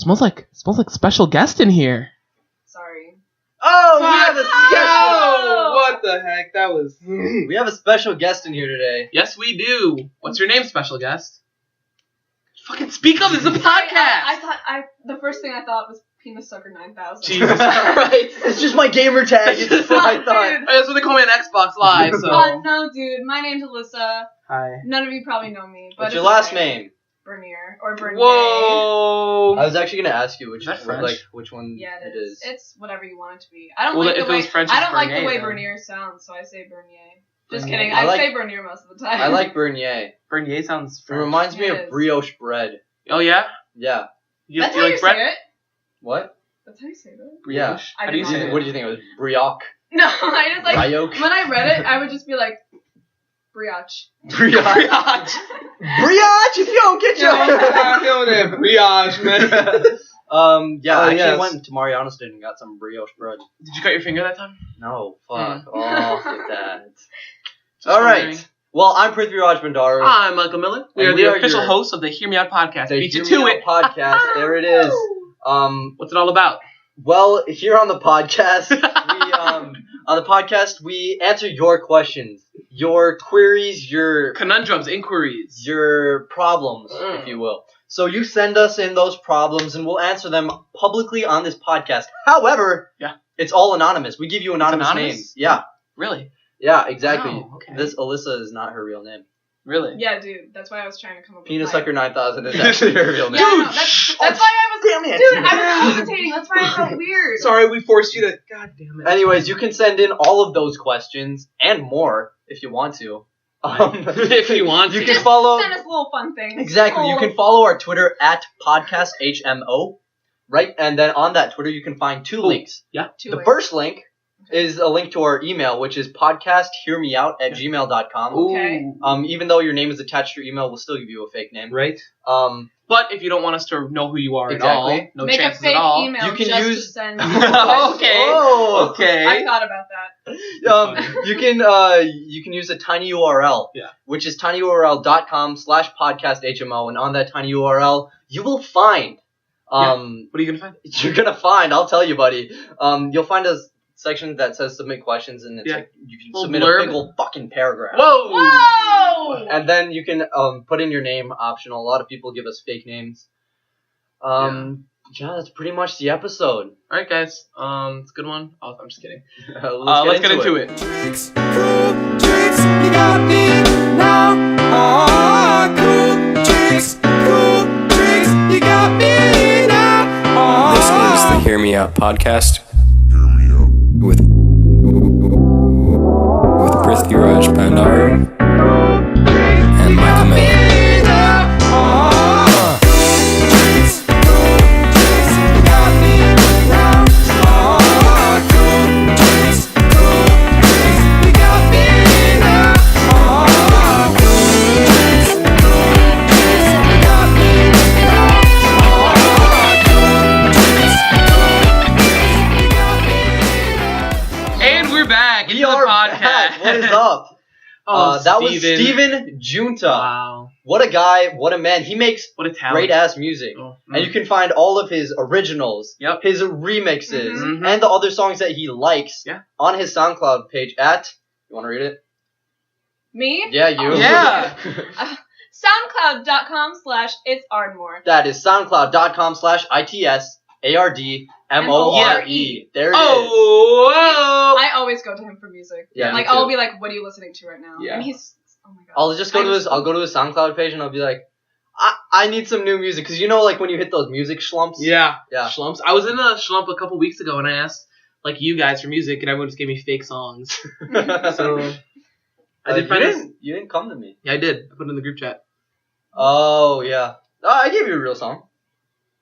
smells like special guest in here. Sorry. Oh, we have a Oh, what the heck? That was. we have a special guest in here today. Yes, we do. What's your name, special guest? Fucking speak up! This is a podcast. I thought the first thing I thought was Penis Sucker 9000. Jesus Right? It's just my gamer tag. It's what I thought. That's what they call me on Xbox Live. So. No, dude. My name's Alyssa. Hi. None of you probably know me. But What's your last name? Bernier or Bernier. Whoa. I was actually gonna ask you which French? which one Yeah, it is. It's whatever you want it to be. I don't Well, like if the it way was French, I it's don't like the Bernier, way then. Bernier sounds, so I say Bernier. Just Bernier. kidding. I like- say Bernier most of the time. I like Bernier. Bernier sounds It French. reminds me It of is. brioche bread. Oh yeah. Yeah. That's you how like you bread? say it. What? That's how you say that. Yeah. Brioche? I How do you did not say know it? What do you think? It was brioche. No, I just like Brioche. when I read it, I would just be like Briatch. Brioche. Brioche. Brioche, if you don't get your... Brioche, man. Yeah, I actually yes. went to Mariana State and got some brioche bread. Did you cut your finger that time? No, fuck Mm. off with that. Just Alright. wondering. Well, I'm Prithviraj Bandaru. I'm Michael Miller. We And are we the are official your- hosts of the Hear Me Out podcast. The Beat you Hear to Me it. Out podcast. There it is. What's it all about? Well, here on the podcast, we answer your questions, your queries, your Conundrums, inquiries. problems, if you will. So you send us in those problems, and we'll answer them publicly on this podcast. However, Yeah. it's all anonymous. We give you anonymous anonymous? names. Yeah, Really? yeah, exactly. Wow, okay. This Alyssa is not her real name. Really? Yeah, dude. That's why I was trying to come up with Penis my- Sucker 9000 is actually her real name. Yeah, Dude, no, that's shh. why I was. Damn it. Dude, I was hesitating. That's why I felt weird. Sorry, we forced you to. God damn it. Anyways, you can send in all of those questions and more if you want to. If you want you to. can Just follow send us little fun things. exactly. You can follow our Twitter at podcasthmo, right? And then on that Twitter, you can find two links. The first link is a link to our email, which is podcasthearmeout@gmail.com. Okay. Even though your name is attached to your email, we'll still give you a fake name. Right. But But if you don't want us to know who you are Exactly. at all, no Make a chances fake at all. email You can just use- to send. Okay. Oh, Okay. I thought about that. you can use a tiny URL, which is tinyurl.com/podcasthmo, and on that tiny URL, you will find, What are you gonna find? you're gonna find, I'll tell you, buddy, you'll find a section that says submit questions, and it's like, you can Little submit blurb. a big old fucking paragraph. Whoa! Whoa! And then you can, put in your name, optional. A lot of people give us fake names. Yeah, that's pretty much the episode. All right, guys. It's a good one. Oh, I'm just kidding. Let's Get into it. Tricks, cool tricks, you got me now. Oh, cool tricks, you got me now. Oh. This is the Hear Me Out podcast. With Prithviraj Bandaru and Michael Miller. And we're back into We the are podcast. back. What is up? That was Steven. Steven Junta. Wow. What a guy, what a man. He makes What a talent. great ass music. Oh, And you can find all of his originals, Yep. his remixes, Mhm. and the other songs that he likes Yeah. on his SoundCloud page at, you want to read it? Me? Yeah, you. Yeah. SoundCloud.com/it's Ardmore. That is soundcloud.com/ITSARDMORE. There it is. Oh, I always go to him for music. Yeah, like me too. I'll be like, "What are you listening to right now?" Yeah. And he's, oh my god. I'll just go to his SoundCloud page and I'll be like, I need some new music. Because you know, like when you hit those music schlumps? Yeah. Yeah. Schlumps. I was in a schlump a couple weeks ago and I asked, like, you guys for music and everyone just gave me fake songs. So, I did find this. You didn't come to me. Yeah, I did. I put it in the group chat. Oh, yeah. I gave you a real song.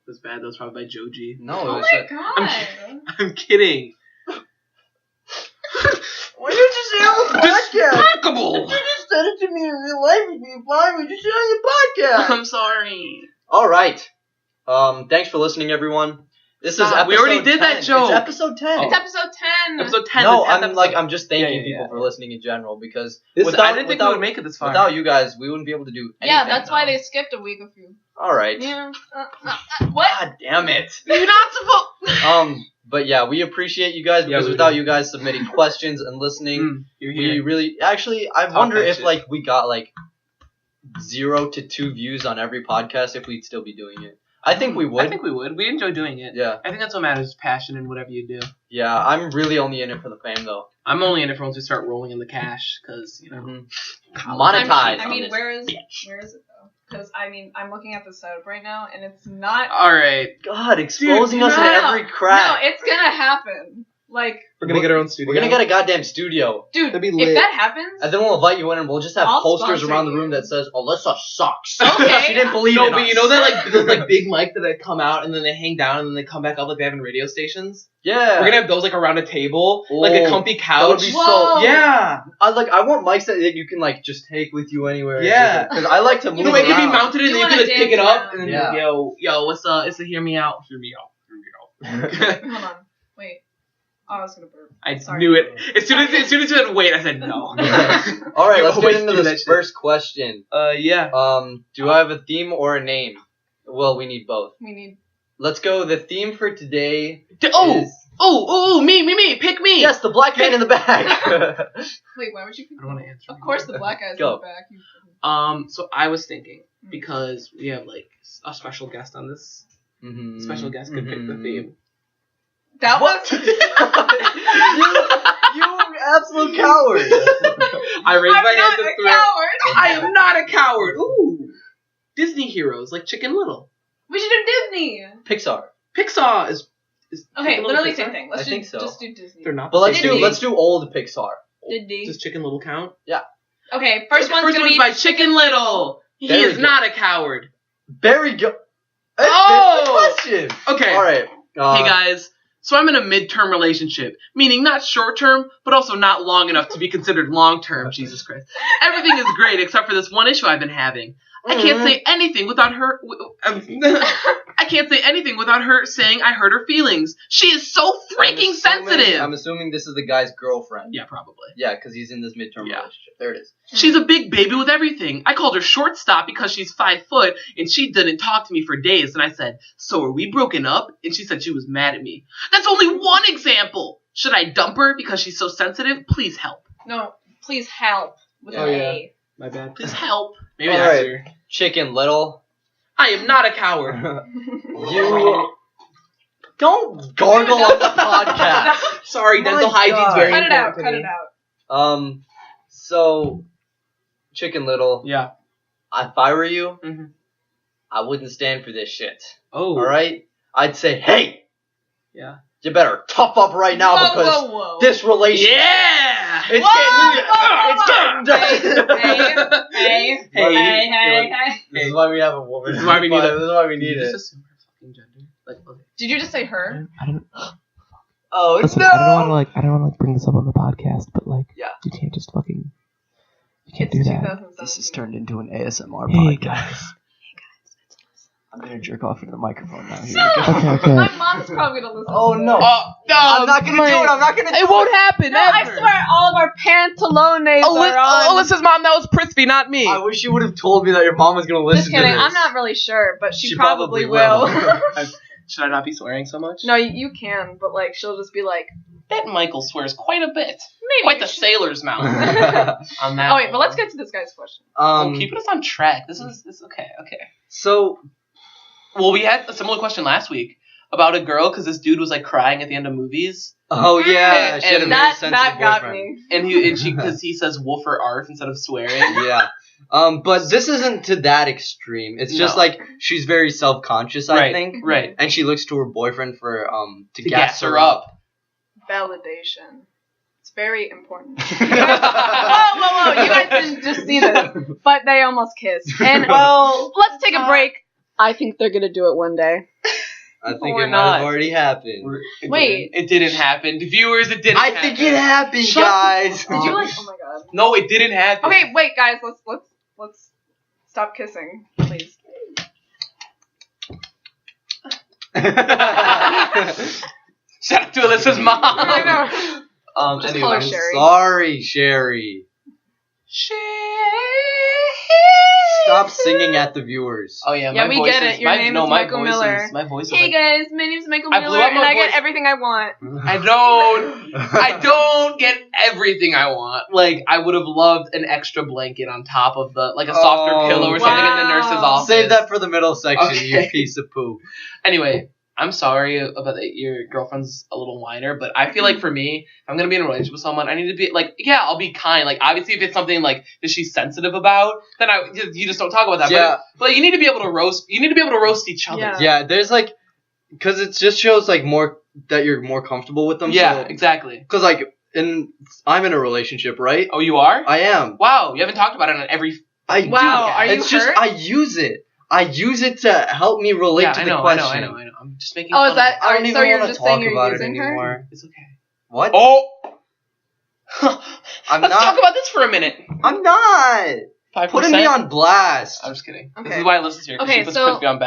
It was bad. That was probably by Joji. No, it Oh was my god. I'm kidding. Why did you say it on the podcast? Despicable. You just said it to me in real life. It'd be fine. We just said it on the podcast. I'm sorry. All right. Thanks for listening, everyone. This is episode we already did 10. that joke. It's episode 10. It's episode 10. Episode 10. No, the 10th episode. I'm just thanking people for listening in general because I didn't think we would make it this far. Without you guys, we wouldn't be able to do anything. Yeah, that's why they skipped a week of you. All right. Yeah. What? God damn it. You're not supposed. But yeah, we appreciate you guys because without you guys submitting questions and listening, we really actually I wonder if like we got like 0 to 2 views on every podcast if we'd still be doing it. I think we would. I think we would. We enjoy doing it. Yeah. I think that's what matters, passion in whatever you do. Yeah, I'm really only in it for the fame though. I'm only in it for once we start rolling in the cash, because, you know. Monetize. I mean, where is it though? Because, I mean, I'm looking at the setup right now, and it's not... Alright. God, exposing us in every crack. No, it's gonna happen. Like... We're gonna get our own studio. We're gonna get a goddamn studio. Dude, That'd be lit. if that happens... And then we'll invite you in and we'll just have I'll posters sponsor around the you. room that says, Alyssa sucks. Okay. She didn't believe in us. No, but you know that, like, those, like, big mics that come out, and then they hang down, and then they come back up like they have in radio stations? Yeah. We're gonna have those, like, around a table, like a comfy couch. That would be Whoa. so... Yeah. I want mics that you can, like, just take with you anywhere. Yeah. Because I like to move No, it can be around. mounted, and You then you wanna can just pick it dance up, around. and then, yo, what's it's a hear me out. Hear me out. Hold on. Wait. Oh, I was gonna burp. I Sorry. knew it. As soon as you said wait, I said no. All right, let's Always get into do that this shit. first question. Yeah. Do I have a theme or a name? Well, we need both. We need... Let's go. The theme for today is... Me, pick me. Yes, the black man in the back. Wait, why would you... I don't want to answer. Of course the black guy's Go. in the back. So I was thinking, because we have, like, a special guest on this. Mm-hmm. Special guest could pick the theme. That What? was... you absolute coward. I raised my hand I'm to not a throw. coward. I am not a coward. Ooh. Disney heroes, like Chicken Little. We should do Disney. Pixar. Pixar is Okay, Chicken Little literally Pixar? same thing. I think so. Just do Disney. They're not. But Disney. let's do old Pixar. Disney. Does Chicken Little count? Okay, first one's gonna be... by Chicken Little. He There is we go. not a coward. Very good. Oh! Question. Okay. All right. Hey guys, so I'm in a midterm relationship, meaning not short term, but also not long enough to be considered long term. Jesus Christ! Everything is great except for this one issue I've been having. I can't say anything without her. I can't say anything without her saying I hurt her feelings. She is so freaking sensitive. I'm assuming this is the guy's girlfriend. Yeah, probably. Yeah, because he's in this midterm relationship. There it is. She's a big baby with everything. I called her Shortstop because she's 5 foot, and she didn't talk to me for days. And I said, "So are we broken up?" And she said she was mad at me. That's only one example. Should I dump her because she's so sensitive? Please help. No, please help. With Oh, an yeah. A. My bad. Please help. Maybe All that's right. her. Chicken Little. I am not a coward. You don't gargle on the podcast. Sorry, My dental hygiene's God. very Cut it out, important cut to it me. out. So Chicken Little. Yeah. If I were you, Mhm. I wouldn't stand for this shit. Oh. All right. I'd say, hey. Yeah. You better tough up right now because whoa. this relationship. Yeah. It's getting. Hey. This is why we have a woman. This is why we need it. This is why we need Did you it. just assume her fucking gender? Like, okay. Did you just say her? I don't. Oh Listen, no! I don't want to bring this up on the podcast, but like, Yeah. you can't just fucking. You can't It's do that. 2017. This has turned into an ASMR Hey podcast. guys. I'm gonna jerk off into the microphone now. Here Shut we go. Okay. My mom's probably gonna listen. Oh to no! this. I'm not gonna do it. I'm not gonna. It won't happen. No, I swear, all of our pantalones are on. Alyssa's mom, that was Prithvi, not me. I wish you would have told me that your mom was gonna listen Just kidding. to this. I'm not really sure, but she probably probably will. Should I not be swearing so much? No, you can, but like she'll just be like, Bet Michael swears quite a bit. maybe. Quite you the should- sailor's mouth on that. Oh wait, but one. let's get to this guy's question. Keeping us on track. This is okay. So Well, we had a similar question last week about a girl because this dude was like crying at the end of movies, oh yeah, And she had a very That sensitive got boyfriend. me. and she because he says wolf or arf instead of swearing. Yeah. But this isn't to that extreme. It's just No. like she's very self-conscious, I Right. think. Right. And she looks to her boyfriend for to To gas her up. Validation. It's very important. Whoa! You guys didn't just see this, but they almost kissed. And Well, let's take a break. I think they're gonna do it one day. I think Or it might not. have already happened. Wait. It didn't happen. Viewers, it didn't I happen. think it happened, Shut guys. Did you like? Oh my god. No, it didn't happen. Okay, wait, guys. Let's stop kissing, please. Shout out to Alyssa's mom. I know. Just call her Anyway, Sherry. sorry, Sherry. Stop singing at the viewers. Oh yeah, Yeah, my we voice get is, it. Your name is Michael Miller. My voice is Hey like, guys, my name's Michael I Miller, blew up and my I get voice. everything I want. I don't get everything I want. Like, I would have loved an extra blanket on top of the, like a softer pillow or something in the nurse's office. Save that for the middle section, Okay. you piece of poo. Anyway, I'm sorry about that. Your girlfriend's a little whiner, but I feel like for me, if I'm gonna be in a relationship with someone, I need to be like, yeah, I'll be kind. Like, obviously, if it's something like that she's sensitive about, then you just don't talk about that. Yeah. But you need to be able to roast. You need to be able to roast each other. Yeah. Yeah, there's like, because it just shows like more that you're more comfortable with them. Yeah, exactly. Because like, I'm in a relationship, right? Oh, you are? I am. Wow, you haven't talked about it on every. I Wow, do. are you It's just hurt? I use it. I use it to help me relate Yeah, to I the know. question. I know. I'm just making. Oh, fun is that? I don't even So you're want to just talk saying you're about it using her? anymore. It's okay. What? Oh. I'm Let's not. talk about this for a minute. I'm not. 5%. Putting me on blast. I'm just kidding. This Okay. is why I listen to here. Okay, She puts so- me on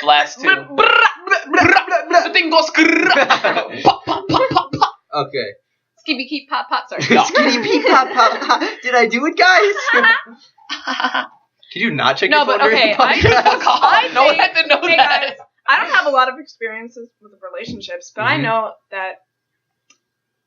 blast too. The thing goes. Pop, pop, pop, pop, pop. Okay. Skibby keep pop pop. Sorry. No. Skitty pee pop pop pop. Did I do it, guys? Can you not check No, your but phone during okay, the podcast? No one had to know Hey that. guys, I don't have a lot of experiences with relationships, but I Mhm. know that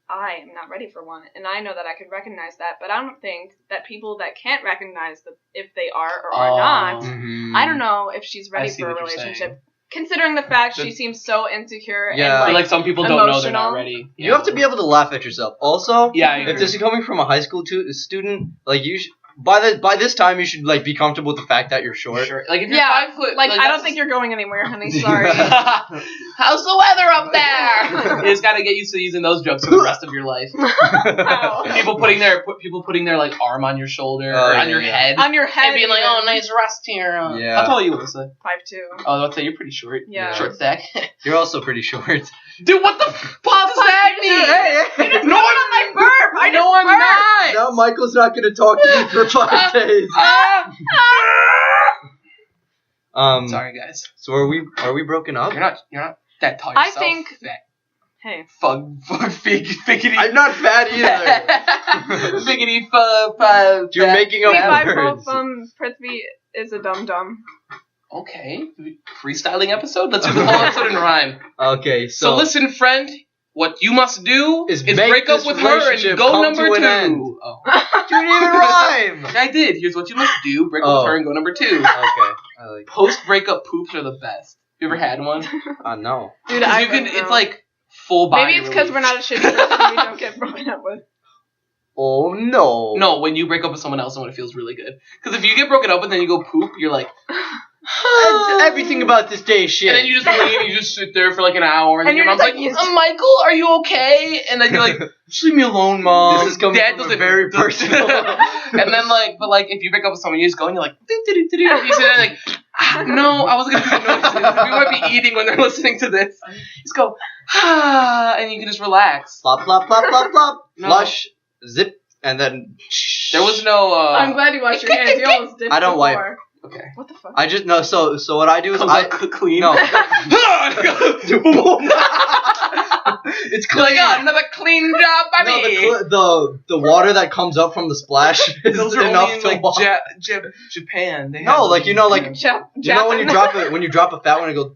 I am not ready for one, and I know that I could recognize that. But I don't think that people that can't recognize if they are or are not, Mhm. I don't know if she's ready see for a what you're relationship. saying. Considering the fact she The- seems so insecure Yeah. and But like, like some people don't know they're not emotional. ready. You have to be able to laugh at yourself. Also, Yeah, I If agree. if this is coming from a high school student, like you should, by this time you should like be comfortable with the fact that you're short. Sure. Like if you're yeah, 5 foot, like I don't that's- think you're going anywhere, honey. Sorry. How's the weather up there? You just gotta get used to using those jokes for the rest of your life. Wow. People putting their like arm on your shoulder Oh, or yeah, on your yeah. head. On your head, And being like, even. oh, nice rest here. Yeah. How tall are you, Alyssa? 5'2". Oh, I'd say you're pretty short. Yeah. Short stack. You're also pretty short. Dude, what the fuck does that mean? Hey, No, I'm my burp. I No, I'm not. Now Michael's not gonna talk to me for 5 days. Sorry, guys. So are we broken up? You're not that tall I yourself. think- Fat. Hey. Figgity. I'm not fat either. Figgity You're making up 3-5 words. from Prithvi is a dum dum. Okay. Freestyling episode? Let's do the whole episode in rhyme. Okay, So listen, friend. What you must do Is is make break up this with her and relationship go come number to an 2. end. Oh. you didn't even rhyme. I did. Here's what you must do. Break up Oh. with her and go number 2. Okay, I like. Post-breakup poops are the best. You ever had one? No. Dude, 'Cause I you can, don't it's know. like full body Maybe it's because relief. we're not a shitty person and we don't get broken up with. Oh no. No, when you break up with someone else, someone it feels really good. Because if you get broken up with and then you go poop, you're like, Everything about this day is shit. and then you just leave and you just sit there for like an hour, and then And your you're mom's just like, like, Michael, are you okay? And then you're like, just leave me alone, mom. This is coming Dad from a doesn't very personal. And then but if you break up with someone, you just go and you're like, do-do-do-do-do. You sit there like, no, I wasn't gonna do the noises. We might be eating when they're listening to this. Just go, and you can just relax. Plop, plop, plop, plop, plop. No. Flush, zip, and then. There was no. I'm glad you washed your hands. You almost did. I don't wipe. before. Okay. What the fuck? I just no. So what I do is Comes I out clean. no. It's It's like, clean. oh, another clean job by No, me. the water that comes up from the splash is Those are enough only in to like wash. Japan. They No, have like, those. you know, like- Jap- You know when you Japan. drop a fat one, it goes,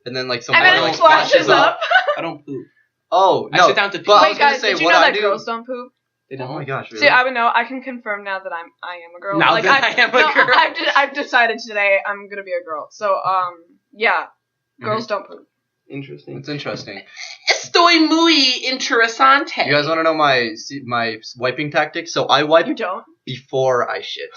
and then like some And water then like it flashes up. I don't poop. Oh I no! sit down to pee. But I was Wait, gonna guys, say did you what know I that do. girls don't poop? They don't. Oh my gosh! Really? See, I would know. I can confirm now that I am a girl. Now like, that I am a girl. I've decided today I'm gonna be a girl. So yeah, girls don't poop. Interesting. It's interesting. Estoy muy interesante. You guys want to know my wiping tactics? So I wipe You don't. before I shit,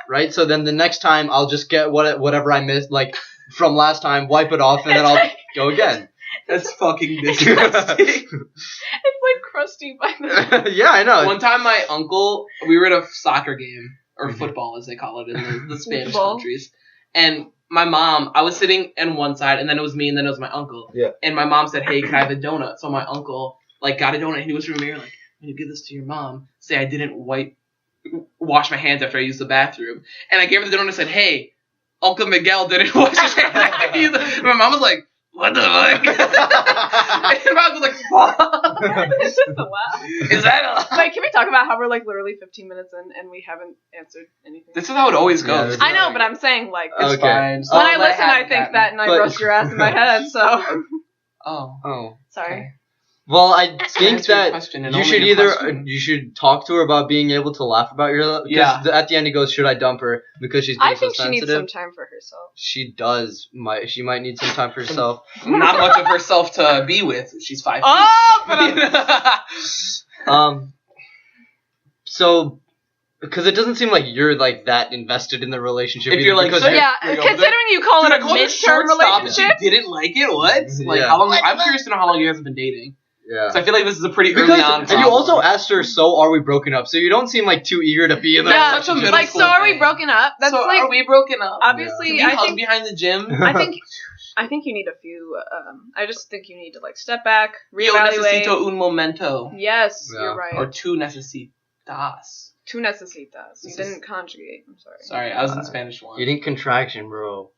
right? So then the next time I'll just get whatever I missed, like from last time, wipe it off, and then I'll go again. That's fucking disgusting. It's like crusty by the. Yeah, I know. One time, my uncle, we were at a soccer game, or football as they call it in the Spanish Football. countries, and my mom, I was sitting on one side, and then it was me, and then it was my uncle. Yeah. And my mom said, "Hey, can I have a donut?" So my uncle got a donut, and he was from the mirror like, "When you give this to your mom, say I didn't wash my hands after I used the bathroom." And I gave her the donut and said, "Hey, Uncle Miguel didn't wash his hands after he used the..." My mom was like, what the fuck? And Rob was like, fuck. It's just a laugh. Is that a... Wait, can we talk about how we're like literally 15 minutes in and we haven't answered anything? This is how it always goes. I know, but I'm saying like It's fine. when I listen, I think that and I roast your ass in my head. So. Oh. Sorry. Okay. Well, I think that you should question. you should talk to her about being able to laugh about your. Yeah. At the end, he goes, "Should I dump her because she's being I think so she sensitive?" needs some time for herself. She does. She might need some time for herself. Not much of herself to be with. She's 5 feet. Oh, but So, because it doesn't seem like you're like that invested in the relationship. If you're like, because so yeah, considering you call it a midterm relationship. She didn't like it. What? Like Yeah. how long? I'm curious to know how long you guys have been dating. Yeah. So I feel like this is a pretty early on. And you also asked her, "So are we broken up?" So you don't seem like too eager to be in that Yeah, such a relationship. middle like, school so are we thing. broken up? That's so like are we broken up? obviously. Can we I hug think behind the gym. I think you need a few. I just think you need to like step back, Yo reevaluate. necesito un momento. Yes, Yeah. you're right. Or tú necesitas. Tú necesitas. You This is- didn't conjugate. I'm sorry. Sorry, I was in Spanish one. You didn't contraction, bro.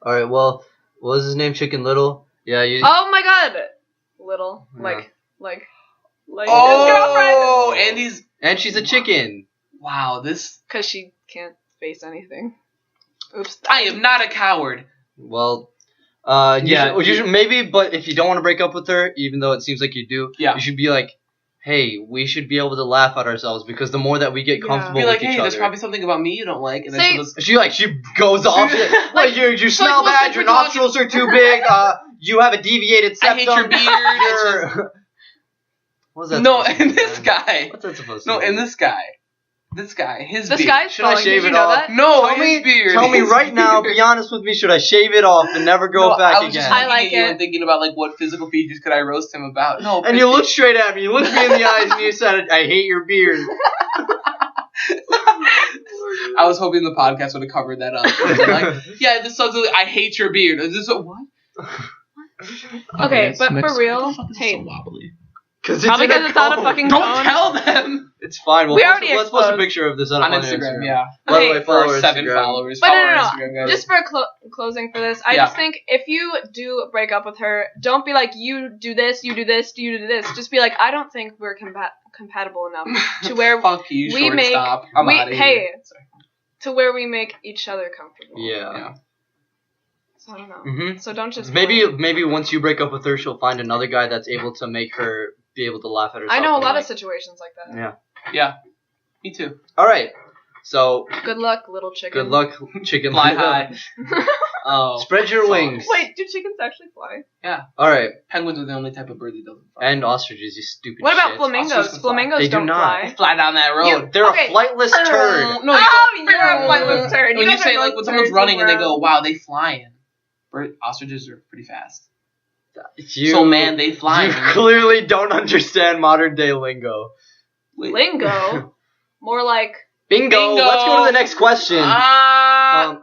All right. Well, what was his name? Chicken Little. Yeah. You. Oh my God, little Yeah. like his Oh, girlfriend. Andy's. And she's a chicken. Wow, this. Because she can't face anything. Oops. I am not a coward. Well. Yeah, You should maybe, but if you don't want to break up with her, even though it seems like you do, Yeah. you should be like, "Hey, we should be able to laugh at ourselves because the more that we get Yeah. comfortable Be like, with hey, each there's other." probably something about me you don't like, and then Say- she'll just. She goes off. Like you smell like, bad. listen, Your we're talking- nostrils are too big. You have a deviated I hate septum. your beard. It's You're- What's that? No, supposed to and mean, this man? guy. What's that supposed to No, mean? and this guy. His This beard. guy's Should I falling. shave Did you it know off? that? No, Tell his me, beard. tell me His right now. beard. Be honest with me. Should I shave it off and never grow No, it back I was again? just I looking like at you it. and thinking about like what physical features could I roast him about. No, And you looked straight at me. You looked me in the eyes and you said, "I hate your beard." I was hoping the podcast would have covered that up. Like, yeah, this sounds like I hate your beard. Is this a what? Okay, but for real, hey, so wobbly. Probably because it's on a fucking Don't phone. tell them. It's fine. We already Let's post a exposed. picture of this On on Instagram, yeah. By the Okay. way, follow For our 7 Instagram. followers. But Follow no, our no. Instagram, guys. Just for closing for this, I Yeah. just think if you do break up with her, don't be like, you do this, you do this, you do this. Just be like, I don't think we're compatible enough to where Fuck you, we make- Shortstop. I'm we- out of hey. here. Sorry. to where we make each other comfortable. Yeah. So I don't know. Mhm. So don't just Maybe once you break up with her, she'll find another guy that's able to make her be able to laugh at herself. I know a and, lot like- of situations like that. Yeah. Yeah. Me too. All right. So Good luck, little chicken. good luck, chicken. Fly high. Oh. Spread your wings. Wait, do chickens actually fly? All right. Penguins are the only type of bird that doesn't fly. And ostriches, you stupid. What about shit. flamingos? Ostriches can fly. Flamingos They do don't not. fly. Fly down that road. They're Okay. a flightless turd. No, you Oh, go. you're a flightless turd. When you guys say are like both when someone's turds running and they around. go, "Wow, they flying." Ostriches are pretty fast. You, So man, they fly. You clearly don't understand modern day lingo. Lingo. More like Bingo. Bingo. Let's go to the next question. Ah.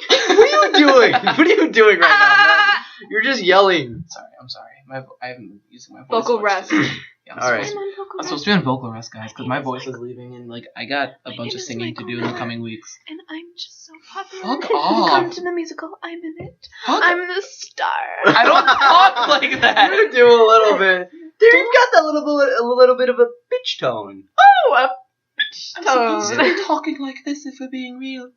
What are you doing? What are you doing right now, man? You're just yelling. I'm sorry. I haven't been using my voice. vocal much rest. today. Yeah, All right. I'm supposed to be on vocal rest, guys, because my voice is leaving, and like I got a bunch of singing to do in the coming weeks. And I'm just so popular. Fuck off. Come to the musical. I'm in it. Fuck. I'm the star. I don't talk like that. You do a little bit. Dude, you've got that little bit of a bitch tone. Oh, a I'm supposed to tone. be talking like this if we're being real.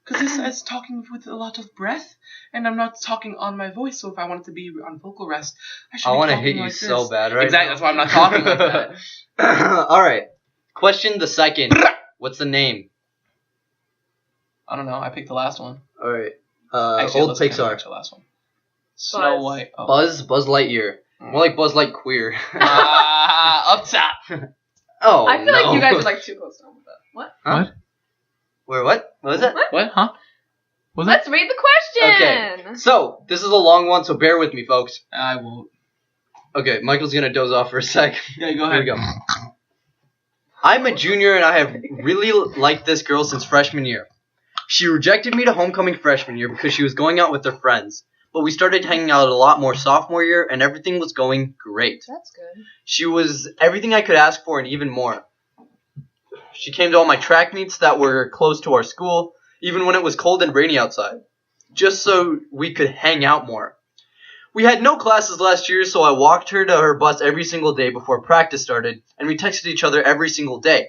Because this is talking with a lot of breath, and I'm not talking on my voice, so if I wanted to be on vocal rest, I should I be want to talking hit you like so this. bad right Exactly, now. that's why I'm not talking like that. All right. Question the second. What's the name? I don't know, I picked the last one. All right. Actually, Old let's pick Pixar. the last one. Snow White. Oh. Buzz Lightyear. More like Buzz Light Queer. Up top. Oh, I feel no. like you guys are like too close to home with that. What? Huh? Wait, what? What was that? What? Huh? Was Let's read the question. Okay. So, this is a long one, so bear with me, folks. I won't. Okay, Michael's gonna doze off for a sec. Yeah, go Here ahead. we go. I'm a junior and I have really liked this girl since freshman year. She rejected me to homecoming freshman year because she was going out with her friends. But we started hanging out a lot more sophomore year and everything was going great. That's good. She was everything I could ask for and even more. She came to all my track meets that were close to our school, even when it was cold and rainy outside. just so we could hang out more. We had no classes last year, so I walked her to her bus every single day before practice started, and we texted each other every single day.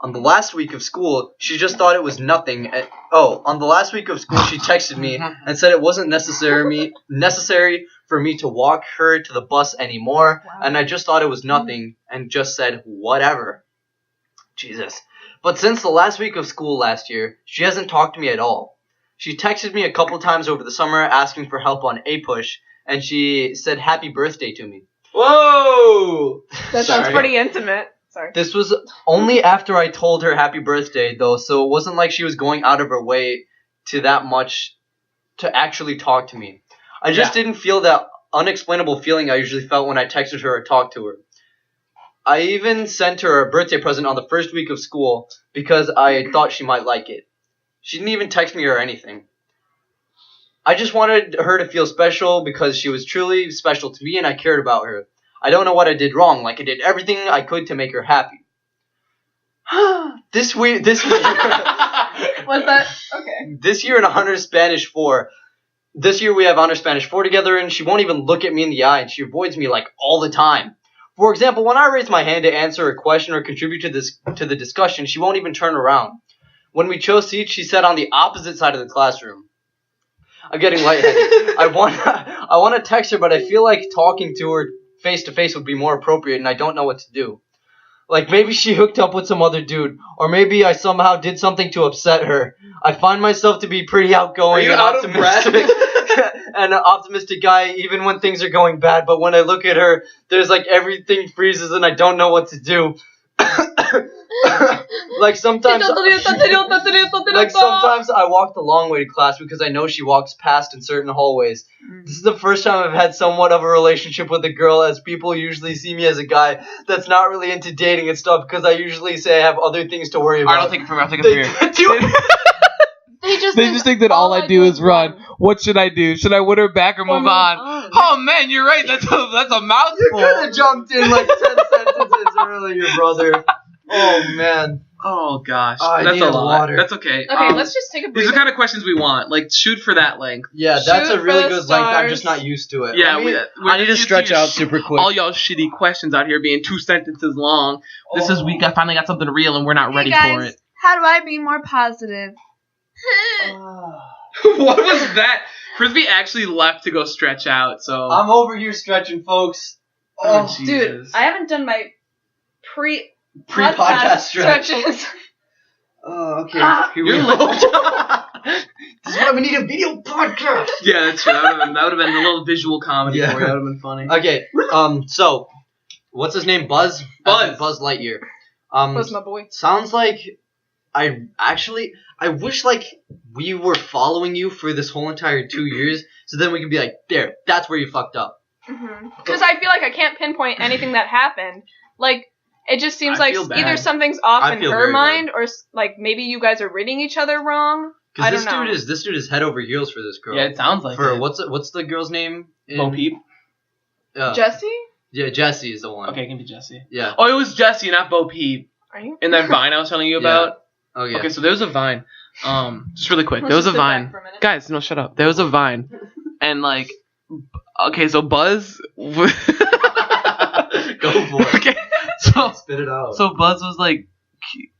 On the last week of school, she just thought it was nothing. On the last week of school, she texted me and said it wasn't necessary for me to walk her to the bus anymore, and I just thought it was nothing, and just said, whatever. Jesus. But since the last week of school last year, she hasn't talked to me at all. She texted me a couple times over the summer asking for help on A-Push, and she said happy birthday to me. Whoa! That sounds pretty intimate. Sorry. This was only after I told her happy birthday, though, so it wasn't like she was going out of her way to that much to actually talk to me. I just didn't feel that unexplainable feeling I usually felt when I texted her or talked to her. I even sent her a birthday present on the first week of school because I thought she might like it. She didn't even text me or anything. I just wanted her to feel special because she was truly special to me and I cared about her. I don't know what I did wrong. Like, I did everything I could to make her happy. This year... Was that... Okay. This year in Honor Spanish 4... This year we have Honor Spanish 4 together, and she won't even look at me in the eye, and she avoids me, like, all the time. For example, when I raise my hand to answer a question or contribute to the discussion, she won't even turn around. When we chose seats, she sat on the opposite side of the classroom. I'm getting lightheaded. I want to text her, but I feel like talking to her face-to-face would be more appropriate, and I don't know what to do. Like, maybe she hooked up with some other dude, or maybe I somehow did something to upset her. I find myself to be pretty outgoing and optimistic. And an optimistic guy even when things are going bad, but when I look at her, there's like everything freezes and I don't know what to do. Like sometimes I walk the long way to class because I know she walks past in certain hallways. This is the first time I've had somewhat of a relationship with a girl, as people usually see me as a guy that's not really into dating and stuff because I usually say I have other things to worry about. I'll take it from here. They just think that all I do is run. What should I do? Should I win her back or move on? Oh man, you're right. That's a mouthful. You could have jumped in like 10 sentences earlier, brother. Oh man. Oh gosh. That's a lot. Water. That's okay. Okay, let's just take a break. These are the kind of questions we want. Like, shoot for that length. Yeah, that's a really good length. I'm just not used to it. Yeah, I need to stretch out super quick. All y'all shitty questions out here being 2 sentences long. This is we finally got something real and we're not ready for it. How do I be more positive? What was that? Frisbee actually left to go stretch out, so I'm over here stretching, folks. Oh, Jesus. Dude, I haven't done my pre-podcast stretches. Oh, okay. Here we go. This is why we need a video podcast. Yeah, that's true. That would have been a little visual comedy for you. That would have been funny. Okay. So, what's his name? Buzz Lightyear. Buzz, my boy. Sounds like I wish like we were following you for this whole entire 2 years, so then we could be like, there, that's where you fucked up. Because I feel like I can't pinpoint anything that happened. Like, it just seems like either something's off in her mind, or like maybe you guys are reading each other wrong. I don't know. This dude is head over heels for this girl. Yeah, it sounds like it. It. What's the girl's name? Bo Peep. Jessie? Yeah, Jessie is the one. Okay, it can be Jessie. Yeah. Oh, it was Jessie, not Bo Peep. Are you? In that Vine I was telling you about. Yeah. Oh yeah. Okay, so there was a Vine. Just really quick, there was a Vine. Guys, no, shut up. There was a Vine, and like, okay, so Buzz. Go for it. Okay, so spit it out. So Buzz was like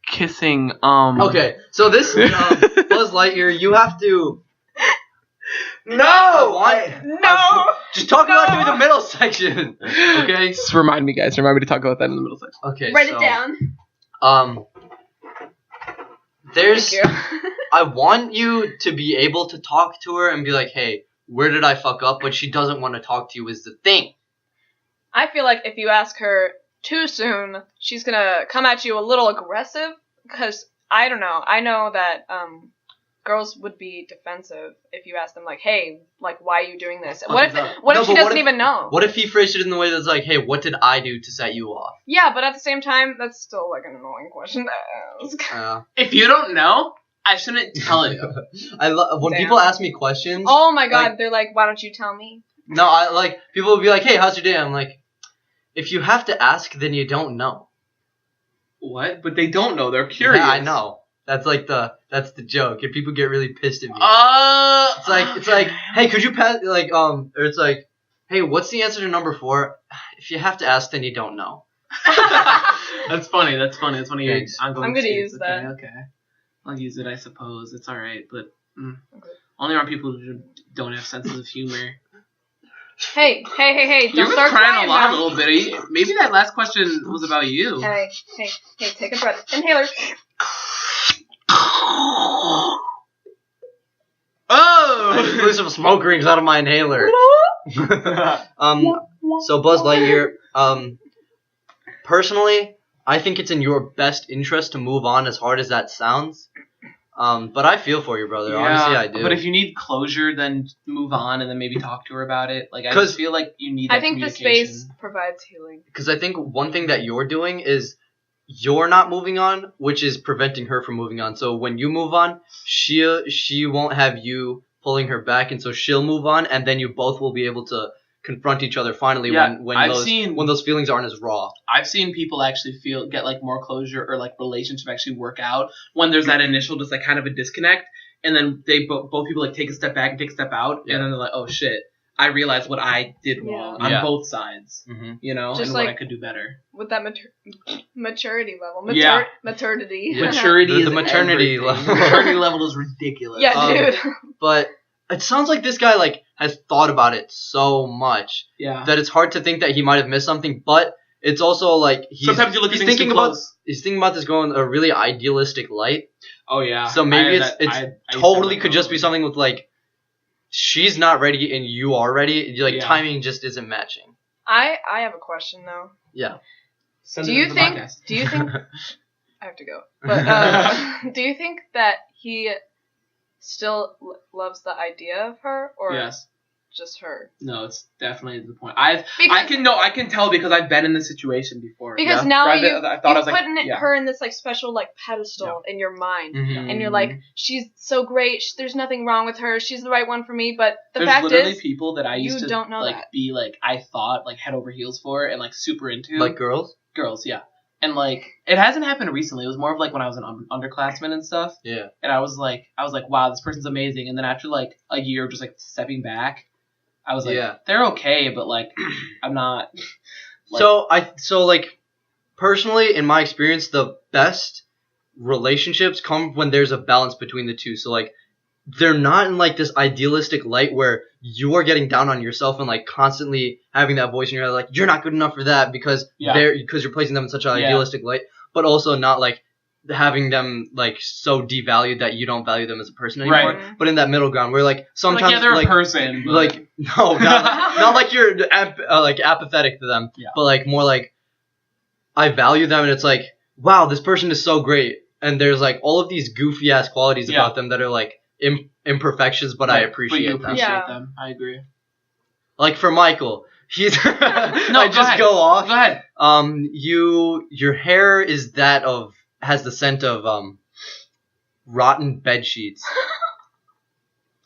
kissing. Okay, so this Buzz Lightyear, you have to. No. Just talk about it through the middle section. Okay. Just remind me, guys. Remind me to talk about that in the middle section. Okay. Write it down. There's. I want you to be able to talk to her and be like, "Hey, where did I fuck up?" But she doesn't want to talk to you. Is the thing. I feel like if you ask her too soon, she's gonna come at you a little aggressive. Because I don't know. I know that girls would be defensive if you ask them like, "Hey, like, why are you doing this?" What if she doesn't even know? What if he phrased it in the way that's like, "Hey, what did I do to set you off?" Yeah, but at the same time, that's still like an annoying question to ask. If you don't know, I shouldn't tell you. I love when people ask me questions. Oh my god, like, they're like, "Why don't you tell me?" No, I like people will be like, "Hey, how's your day?" I'm like, if you have to ask, then you don't know. What? But they don't know. They're curious. Yeah, I know. That's the joke, and people get really pissed at me. It's like, hey, could you pass or it's like, hey, what's the answer to number 4? If you have to ask, then you don't know. That's funny. That's one of your I'm gonna use that. Okay. I'll use it, I suppose. It's all right, but only around people who don't have senses of humor. Hey! You're Don't start crying a lot now. a little bit. Maybe that last question was about you. Hey! Take a breath. Inhaler. Oh! I just blew some smoke rings out of my inhaler. So Buzz Lightyear, personally, I think it's in your best interest to move on, as hard as that sounds. But I feel for you, brother. Yeah, honestly, I do. But if you need closure, then move on and then maybe talk to her about it. Like, I just feel like you need that communication. I think the space provides healing. Because I think one thing that you're doing is you're not moving on, which is preventing her from moving on. So when you move on, she won't have you pulling her back, and so she'll move on, and then you both will be able to confront each other finally when those feelings aren't as raw. I've seen people actually get like more closure or like relationship actually work out when there's that initial just like kind of a disconnect, and then they both people like take a step back and take a step out, and then they're like, oh shit, I realized what I did wrong on both sides, you know, just and like, what I could do better. With that maturity level. Maternity. The maternity level. The maturity level is ridiculous. Yeah, dude. But it sounds like this guy like has thought about it so much that it's hard to think that he might have missed something. But it's also like sometimes you look at things too close. He's thinking about this going a really idealistic light. Oh yeah. So maybe I totally could just be something with like she's not ready and you are ready. Like timing just isn't matching. I have a question though. Yeah. Do you think I have to go. But do you think that he still loves the idea of her, or just her? No, it's definitely the point. I can tell because I've been in this situation before. Because now you're putting her in this like special like pedestal in your mind, and you're like, she's so great. There's nothing wrong with her. She's the right one for me. But there's fact literally is, people that I used to don't know like that. be like I thought like head over heels for and like super into. Like girls. Girls, yeah. And, like, it hasn't happened recently. It was more of, like, when I was an underclassman and stuff. Yeah. And I was like, wow, this person's amazing. And then after, like, a year of just, like, stepping back, I was like, they're okay, but, like, I'm not. Like, So, personally, in my experience, the best relationships come when there's a balance between the two. So, like, they're not in, like, this idealistic light where you are getting down on yourself and, like, constantly having that voice in your head, like, you're not good enough for that because you're placing them in such an idealistic light, but also not, like, having them, like, so devalued that you don't value them as a person anymore. Right. But in that middle ground where, like, sometimes, like, they're a person. But... Like, no, not like you're, apathetic to them, but, like, more like, I value them and it's like, wow, this person is so great. And there's, like, all of these goofy-ass qualities about them that are, like, imperfections, but I appreciate them. them. I agree. Like for Michael, he's Go ahead. Your hair is has the scent of rotten bed sheets.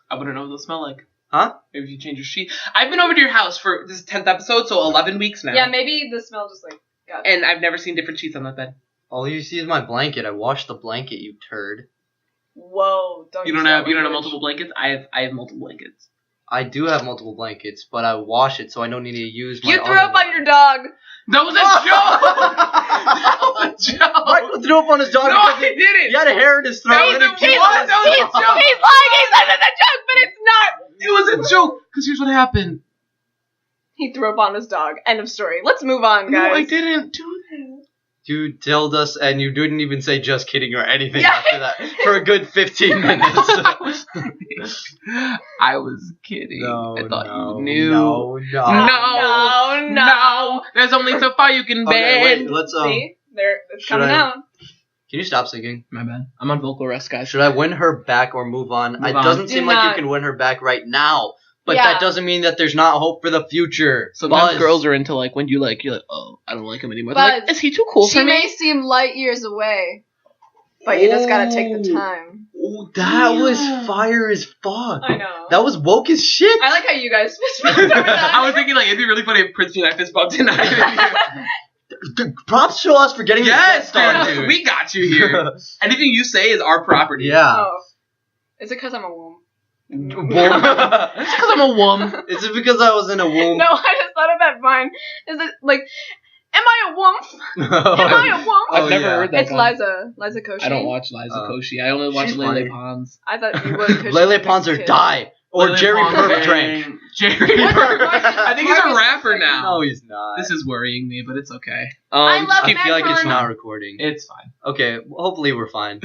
I wouldn't know what they'll smell like. Huh? Maybe if you change your sheet. I've been over to your house for this 10th episode, so 11 weeks now. Yeah, maybe the smell just like got and I've never seen different sheets on that bed. All you see is my blanket. I washed the blanket, you turd. Whoa! You don't have multiple blankets? I have multiple blankets. I do have multiple blankets, but I wash it so I don't need to use my. You threw up on your dog. That was a joke. That was a joke. Michael threw up on his dog. No, I didn't. He had a hair in his throat. He's lying. He says it's a joke, but it's not. It was a joke. Because here's what happened. He threw up on his dog. End of story. Let's move on, guys. No, I didn't do that. You told us, and you didn't even say just kidding or anything after that for a good 15 minutes. I was kidding. I thought you knew. No. There's only so far you can bend. Wait, let's See? It's coming out. Can you stop singing? My bad. I'm on vocal rest, guys. Should I win her back or move on? It doesn't seem like you can win her back right now. But that doesn't mean that there's not hope for the future. Sometimes girls are into, like, when you're like, oh, I don't like him anymore. Like, is he too cool for me? She may seem light years away, but you just gotta take the time. Oh, that was fire as fuck. I know. That was woke as shit. I like how you guys fist bumped over that. I was thinking, like, it'd be really funny if Prince and I fist bumped tonight. Props to us for getting this Yes, on, dude. dude. We got you here. Anything you say is our property. Yeah. Oh. Is it because I'm a womb? It's because I'm a woman. Is it because I was in a womb? No, I just thought of that vine. Is it like, am I a womb? Am I a womb? I've never heard that. It's Liza Koshy. I don't watch Liza Koshy. I only watch she's Lele funny. Pons. I thought you would. Lele Pons or die. Or Lele Jerry Pons Perk or drank. Jerry Perk. I think he's a rapper now. No, he's not. This is worrying me, but it's okay. I love I feel like it's Macron. not recording. It's fine. Okay, well, hopefully we're fine.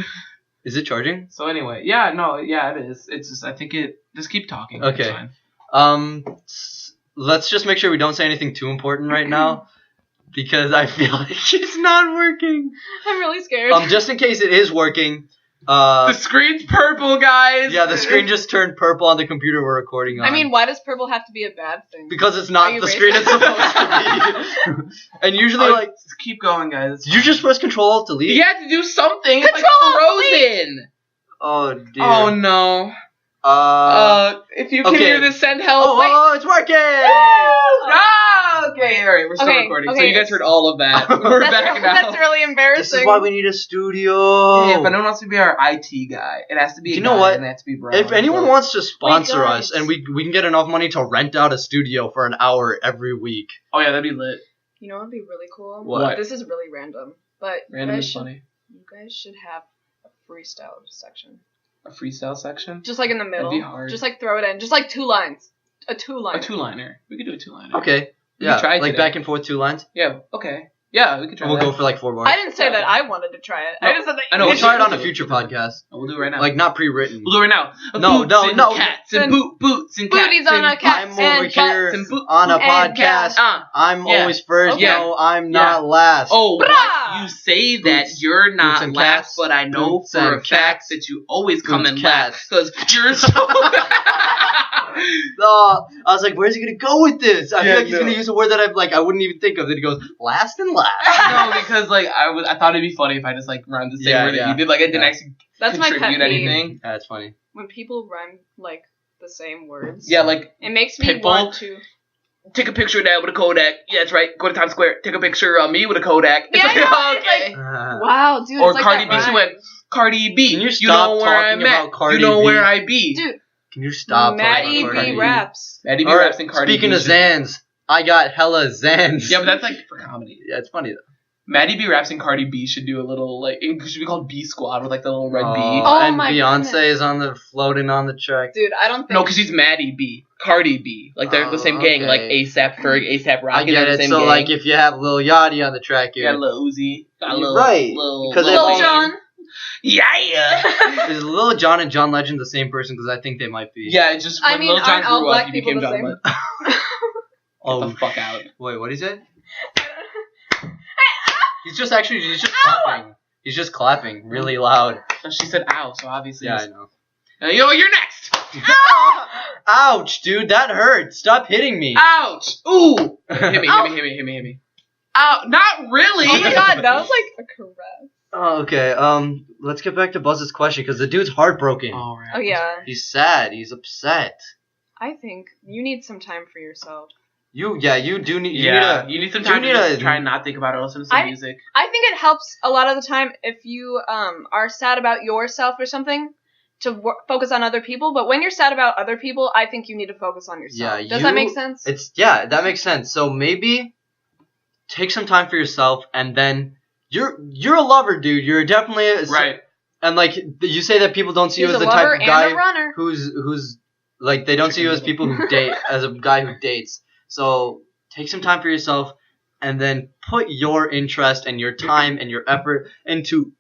Is it charging? So anyway, it is. It's just, I think just keep talking. Okay. It's fine. Let's just make sure we don't say anything too important right now. Because I feel like it's not working. I'm really scared. Just in case it is working. The screen's purple, guys. Yeah, the screen just turned purple on the computer we're recording on. I mean, why does purple have to be a bad thing? because it's not Are you the racist? screen it's supposed to be. And usually, Just keep going, guys. you just press Control-Alt-Delete. You have to do something. It's like Control-Delete. frozen. Oh dear. Oh no. If you can okay. hear this, send help. Oh, it's working. Okay, all right, we're still Okay, recording. So okay. you guys heard all of that. We're back now. That's really embarrassing. This is why we need a studio. Hey, if anyone wants to be our IT guy, it has to be a You guy, know what? and it has to be brown. If anyone wants to sponsor Wait, us guys. and we can get enough money to rent out a studio for an hour every week. Oh yeah, that'd be lit. You know what would be really cool? What? This is really random, but Random you is guys, funny. you guys should have a freestyle section. A freestyle section? Just like in the middle. That'd be hard. Just like throw it in. Just like 2 lines. A 2-liner. A two-liner. We could do a two-liner. Okay. We Yeah, could try it like today. back and forth 2 lines. Yeah, okay. Yeah, we could try And we'll that. go for like 4 bars. I didn't say that I wanted to try it. No, I just said that I know, We'll we try it should on a do future podcast. We'll do it right now. Like not pre-written. We'll do it right now. No, Boots and no. Cats and boots and Booties cats on a cat. I'm over and here and boots on a and podcast. I'm Yeah. always first. Okay. No, I'm Yeah. not last. Oh, Brah! what? You say that Boots. you're Boots not and last, cats. but I know Boots for and a fact cats. that you always come Boots in cats. last because you're so. I was like, where's he gonna go with this? I feel like he's no. gonna use a word that I wouldn't even think of. Then he goes last and last. No, because like I thought it'd be funny if I just like rhymed the same Yeah, word that yeah. you did. Like I didn't Yeah. actually That's my pet contribute peeve. anything. That's funny. When people rhyme like the same words. Yeah, like It makes me Pitbull. want to. take a picture of that with a Kodak. Yeah, that's right. Go to Times Square. Take a picture of me with a Kodak. Yeah, I know, it's okay. Wow, dude. Or it's like Cardi that B. She rhyme. went Cardi B. Can you know stop where talking I'm about at. Cardi You know B? where I be. Dude, Can you stop Maddie talking about B Cardi raps. Maddie B All right, raps and Cardi speaking B. of Zans, I got hella Zans. Yeah, but that's like for comedy. Yeah, it's funny though. Maddie B raps and Cardi B should do a little like it should be called B Squad with like the little red B. Oh and my Beyonce goodness. is on the floating on the track. Dude, I don't think. No, because she's Maddie B, Cardi B. Like they're the same gang. okay. Like ASAP Ferg, ASAP Rocky. I get they're the it. same So gang. like, if you have Lil Yachty on the track you here, got Lil Uzi, got You're Lil right, Lil, because Lil they've Lil all- Jon. Yeah. is Lil Jon and John Legend the same person? Because I think they might be. Yeah, it's just I when mean, Lil Jon aren't all grew up, black he people became the John same? Legend. Get Oh, the fuck out. wait, what did he say? He's just clapping. He's just clapping really loud. She said ow, so obviously. Yeah, I know. Yo, you're next. Ouch, dude, that hurt. Stop hitting me. Ouch. Ooh. Hit me, Ow. hit me. Ow, not really. Oh my god, that was like a caress. Oh, okay, let's get back to Buzz's question, because the dude's heartbroken. All right. Oh yeah. He's sad. He's upset. I think you need some time for yourself. You do need. Yeah, you need some time you to need just a- try and not think about it. Listen to some music. I think it helps a lot of the time if you are sad about yourself or something to focus on other people. But when you're sad about other people, I think you need to focus on yourself. Yeah, Does that make sense? That makes sense. So maybe take some time for yourself, and then you're a lover, dude. You're definitely Right. And like you say that people don't see He's you as a the type lover of and guy a runner. who's like they don't see you as people who date as a guy who dates. So take some time for yourself, and then put your interest and your time and your effort into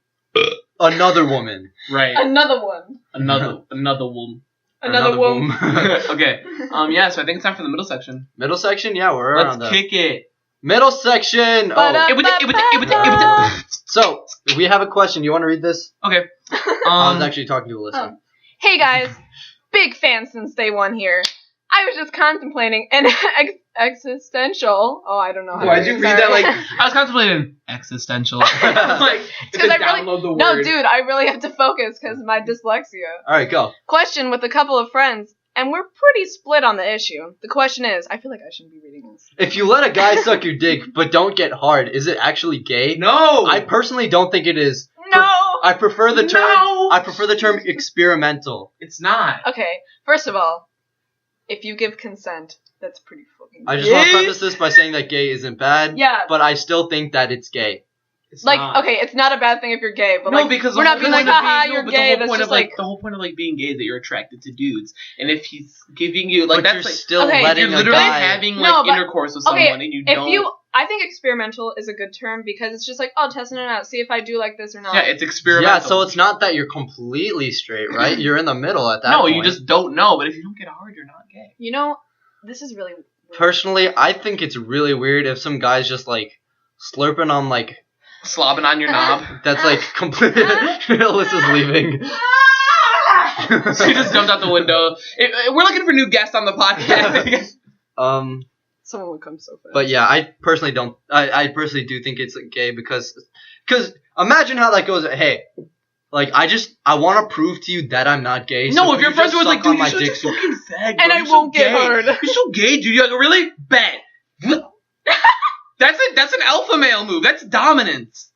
another woman. Right. Another one. Another woman. Another woman. Okay. Yeah. So I think it's time for the middle section. Middle section, yeah, we're around Let's that. kick it. Middle section. So we have a question. You want to read this? Okay. I was actually talking to Alyssa. Hey guys, big fan since day one here. I was just contemplating an existential. Oh, I don't know. How Why'd to you read read that like I was contemplating existential? It's like Because I really download the word. no, dude. I really have to focus because my dyslexia. All right, go. Question with a couple of friends. and we're pretty split on the issue. The question is, I feel like I shouldn't be reading this. If you let a guy suck your dick but don't get hard, is it actually gay? No! I personally don't think it is. No! I prefer the term. No! I prefer the term experimental. It's not. Okay, first of all, if you give consent, that's pretty fucking I gay. just want to preface this by saying that gay isn't bad. Yeah. But I still think that it's gay. It's Like, not. okay, it's not a bad thing if you're gay, but No, like, because we're not being like, haha, you're gay. That's point just of like, the whole point of like being gay is that you're attracted to dudes, and if he's giving you like But that's you're like still Okay, letting you're a literally guy. having No, like but- intercourse with okay, someone, and you don't. I think experimental is a good term because it's just like, oh, testing it out, see if I do like this or not. Yeah, it's experimental. Yeah, so it's not that you're completely straight, right? You're in the middle at that no, point. you just don't know. But if you don't get hard, you're not gay. You know, this is really weird. Personally, I think it's really weird if some guy's just like slurping on like Slobbing on your knob. that's like completely. Alyssa's leaving. She just jumped out the window. We're looking for new guests on the podcast. Someone would come so fast. But yeah, I personally don't. I personally do think it's gay because imagine how that goes. Hey, like I want to prove to you that I'm not gay. No, so if your you friends just were like, suck on dude, my you're dick, such a fucking fag, And bro. I You're won't so get gay. hard. You're so gay, dude. You're like, really? Bet. That's an alpha male move. That's dominance.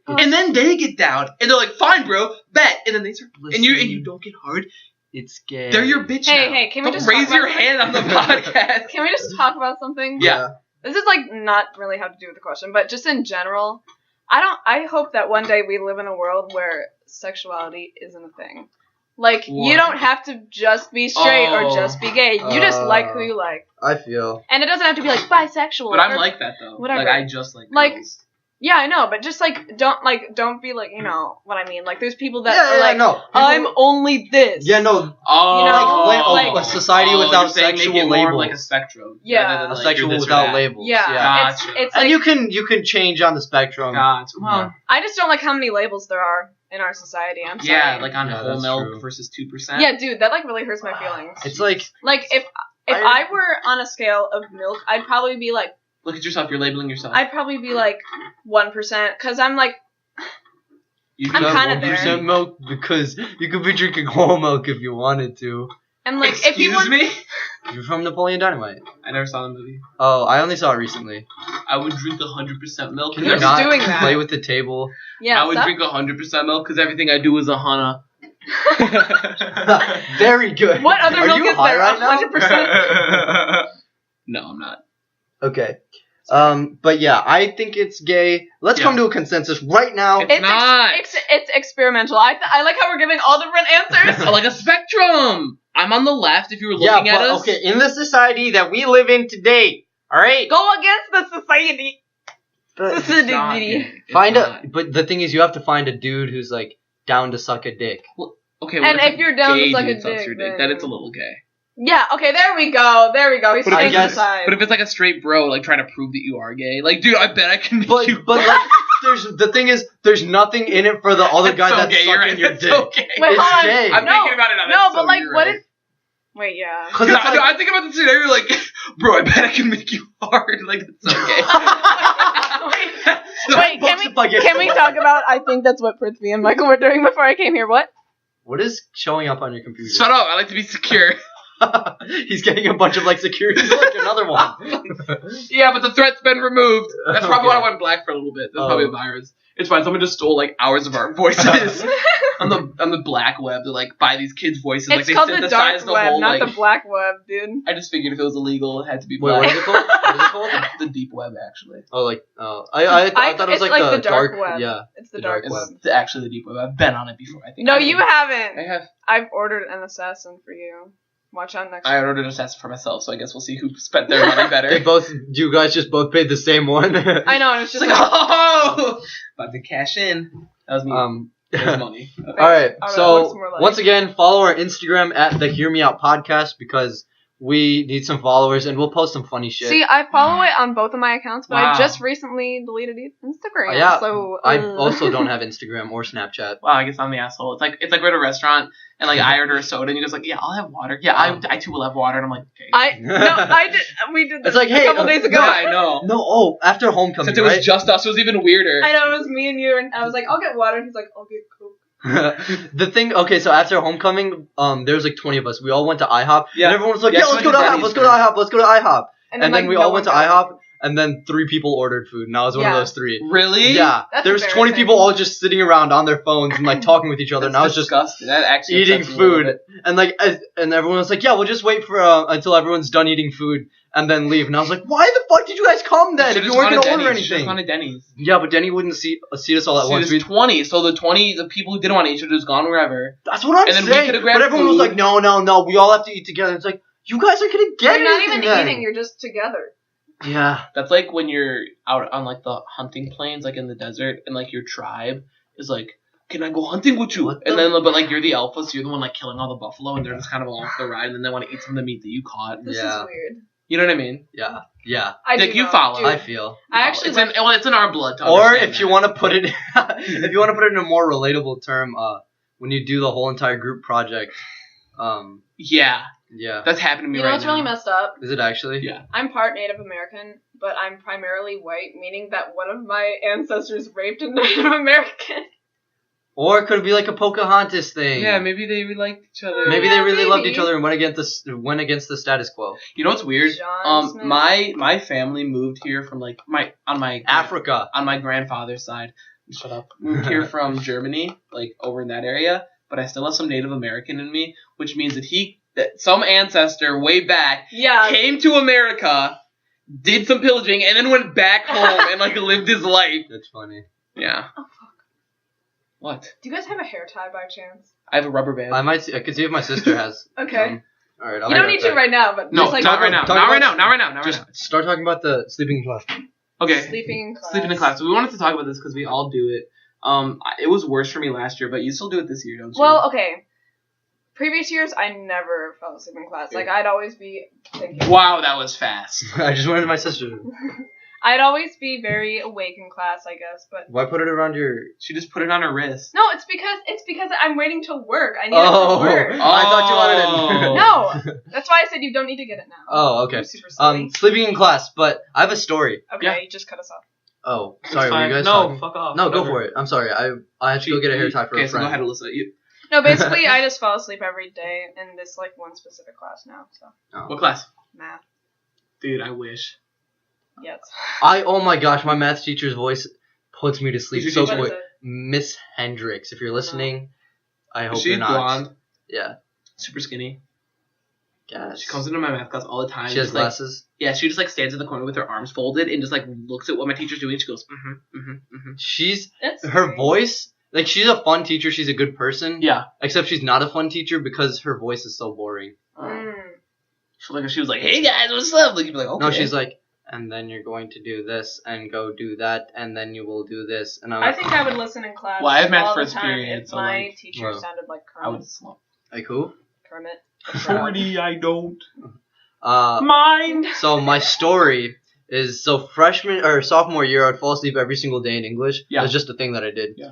And then they get down, and they're like, fine, bro, bet. And then they start, and you don't get hard. It's gay. They're your bitch now. Hey, can we Don't just raise talk your about hand on the podcast. Can we just talk about something? Yeah. This is like not really have to do with the question, but just in general, I hope that one day we live in a world where sexuality isn't a thing. Like, What? you don't have to just be straight or just be gay. You just like who you like. I feel. And it doesn't have to be like bisexual. But I'm or- like that though. whatever. Like I just like Like, girls. Yeah, I know, but just like don't be like, you know what I mean. Like there's people that Yeah, are like, no. I'm only this. Yeah, no. Oh, You know, like, a society without you're saying sexual make it more labels. like a spectrum. Yeah. rather than, A like, sexual you're this or without that. labels. Yeah, Gotcha. it's And like you can change on the spectrum. Gotcha. well, I just don't like how many labels there are in our society. I'm sorry. Yeah, like on Yeah, whole that's milk true. versus 2%. Yeah, dude, that like really hurts my feelings. It's like Like if I were on a scale of milk, I'd probably be like Look at yourself. You're labeling yourself. 1% because I'm like you I'm can kinda have there. 1% milk because you could be drinking whole milk if you wanted to. and like Excuse if you want, me? You're from Napoleon Dynamite. I never saw the movie. Oh, I only saw it recently. I would drink 100% milk. Can You're you because just not doing that. play with the table? yeah, I would stop. drink 100% milk because everything I do is a hana. Very good. What other Are milk you is high there? right now? 100%. No, I'm not. Okay. But yeah, I think it's gay. Let's Yeah. come to a consensus right now. It's not. It's experimental. I like how we're giving all different answers. Like a spectrum. I'm on the left if you were Yeah, looking at but us. okay, in the society that we live in today, all right. Go against the society. It's not gay. It's Find not. but the thing is, you have to find a dude who's like down to suck a dick. Okay, And what if you're down to gay suck a dude sucks dick, your dick, then- then it's a little gay. Yeah. Okay. There we go. He's But if, taking guess- the side. but if it's like a straight bro, like trying to prove that you are gay, like, dude, I bet I can make you. But like, the thing is, there's nothing in it for the other guy so that's gay, you're sucking right, your that's dick. so gay. Wait, It's hold on. gay. I'm No, thinking about it now. no, that's but so like, you're what right. if? Wait, yeah. Because No, it's like, I think about the scenario like, bro, I bet I can make you hard. Like, it's so gay. Wait, can we talk about? I think that's what Prithvi and Michael were doing before I came here. What? what is showing up on your computer? Shut up. I like to be secure. He's getting a bunch of like security. Look, another one. Yeah, but the threat's been removed. That's probably Okay. why I went black for a little bit. That's probably a virus. It's fine. Someone just stole like hours of our voices on the black web to like buy these kids' voices. It's like they called the synthesized dark web, whole not like. the black web, dude. I just figured if it was illegal, it had to be Wait, black. what is it called? What is it called? The deep web, actually. Oh, like I thought it was it's like the dark web. Yeah. It's the the dark dark web. It's actually the deep web. I've been on it before. I think. No, I you I haven't. have. I've ordered an assassin for you. Watch out next. I ordered an assassin for myself, so I guess we'll see who spent their money better. You guys just both paid the same one. I know, and it's It's just like, like, oh, about to cash in. That was me. There's money. All right. Alright, So what's more like? once again, follow our Instagram at the Hear Me Out Podcast because we need some followers and we'll post some funny shit. see, I follow it on both of my accounts, but Wow. I just recently deleted Instagram. Yeah, So I also don't have Instagram or Snapchat. Wow, I guess I'm the asshole. It's like we're at a restaurant and like I order a soda and he goes like, yeah, I'll have water. Yeah, I too will have water. And I'm like, okay. We did this It's like, hey, a couple days ago. Yeah, I know. No, after homecoming, Since it was right? just us, it was even weirder. I know, it was me and you, and I was like, I'll get water, and he's like, I'll get Coke. The thing, okay, so after homecoming, there was like 20 of us. We all went to IHOP. Yeah. And everyone was like, Yeah, let's go to IHOP, let's go to IHOP, let's go to IHOP. And then we all went to IHOP, and then 3 people ordered food, and I was one of those 3. Really? Yeah. There was 20 people all just sitting around on their phones and like talking with each other, and I was just that actually eating food. And like, and everyone was like, yeah, we'll just wait for until everyone's done eating food and then leave. And I was like, why the fuck did you guys come then if you weren't gonna order anything? Just wanted Denny's. Yeah, but Denny wouldn't seat us all at once. There's 20, so the people who didn't want to eat should have just gone wherever. That's what I'm saying. But everyone was like, no, we all have to eat together. It's like, you guys are gonna get You're not even then. eating. You're just together. Yeah. That's like when you're out on like the hunting plains, like in the desert, and like your tribe is like, can I go hunting with you? But like you're the alpha, so you're the one like killing all the buffalo, and they're just kind of along for the ride, and then they want to eat some of the meat that you caught. This is weird. You know what I mean? Yeah. Dick, you follow. Dude, I feel. I actually it's in our blood. Or if you want to put it, if you want to put it in a more relatable term, when you do the whole entire group project, yeah, that's happened to me right now. You know what's really messed up? Is it actually? Yeah. I'm part Native American, but I'm primarily white, meaning that one of my ancestors raped a Native American. Or it could be like a Pocahontas thing. Yeah, maybe they really liked each other. Maybe they really loved each other and went against the status quo. You know what's weird? John Smith. My family moved here from like Africa. On my grandfather's side. Shut up. Moved here from Germany, like over in that area, but I still have some Native American in me, which means that some ancestor way back came to America, did some pillaging, and then went back home and like lived his life. That's funny. Yeah. Oh fuck. What? Do you guys have a hair tie by chance? I have a rubber band. I could see if my sister has. Okay. All right. You don't need to right now, but no, just like not right now. Not right now. Just start talking about the sleeping in class. Okay. Sleeping in class. So we wanted to talk about this because we all do it. It was worse for me last year, but you still do it this year, don't you? Well, okay. Previous years, I never fell asleep in class. Like, I'd always be thinking. Wow, that was fast. I just wanted my sister. I'd always be very awake in class, I guess, but. Why put it around your? She just put it on her wrist. No, it's because I'm waiting to work. I need it to work. I thought you wanted it. No, that's why I said you don't need to get it now. Oh, okay. Super silly. Sleeping in class, but I have a story. Okay, just cut us off. Oh, sorry. Were you guys no, talking? fuck off. No, Whatever. go for it. I'm sorry. I have to go get a hair tie for a friend. Okay, so go ahead, Alyssa. No, basically, I just fall asleep every day in this like one specific class now. So. Oh. What class? Math. Dude, I wish. Yes. Oh my gosh, my math teacher's voice puts me to sleep so What is quick. it? Miss Hendricks, if you're listening, I hope Is she you're not. blonde? Yeah. Super skinny. Yes. She comes into my math class all the time. She has just, like, glasses. yeah, she just like stands in the corner with her arms folded and just like looks at what my teacher's doing. And she goes, She's That's her great. voice. Like she's a fun teacher. She's a good person. Yeah. Except she's not a fun teacher because her voice is so boring. She was like, hey guys, what's up? Like you'd be like, okay. No, she's like, and then you're going to do this and go do that and then you will do this and I'm I like, think I would listen in class. Well, I have math all first the time period, if so, my like, teacher sounded like I would Kermit. slump. like who? Kermit. I don't. Mind. So my story is freshman or sophomore year I'd fall asleep every single day in English. Yeah. It was just a thing that I did. Yeah.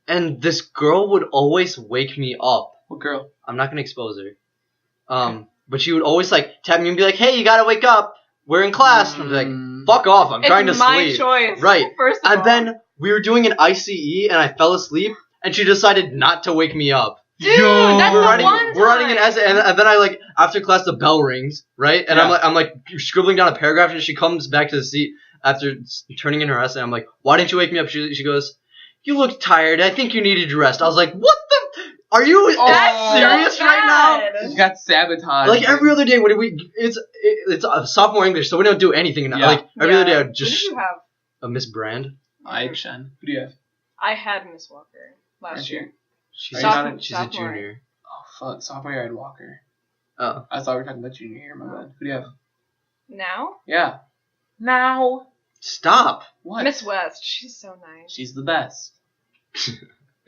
And this girl would always wake me up. What girl? I'm not gonna expose her. But she would always like tap me and be like, "Hey, you gotta wake up. We're in class." And I'm like, "Fuck off! I'm trying to It's my sleep." choice. Right. First of And all. then we were doing an ICE and I fell asleep and she decided not to wake me up. Dude, that's we're the writing, one time. We're writing an essay, and then I like after class the bell rings, right? And Yeah. I'm like scribbling down a paragraph, and she comes back to the seat after turning in her essay. I'm like, "Why didn't you wake me up?" She goes, "You look tired. I think you needed to rest." I was like, "What the? Are you serious right now?" She got sabotaged. Like every other day, it's a sophomore English, so we don't do anything now. Yeah. Like every other day, I'd Who just did you have? a Miss Brand. Shen. Who do you have? I had Miss Walker last year. She's Sophomore. a junior. Oh fuck! Sophomore year I had Walker. Oh. I thought we were talking about junior year. My bad. Who do you have? Now? Yeah. Now. Stop. What? Miss West. She's so nice. She's the best.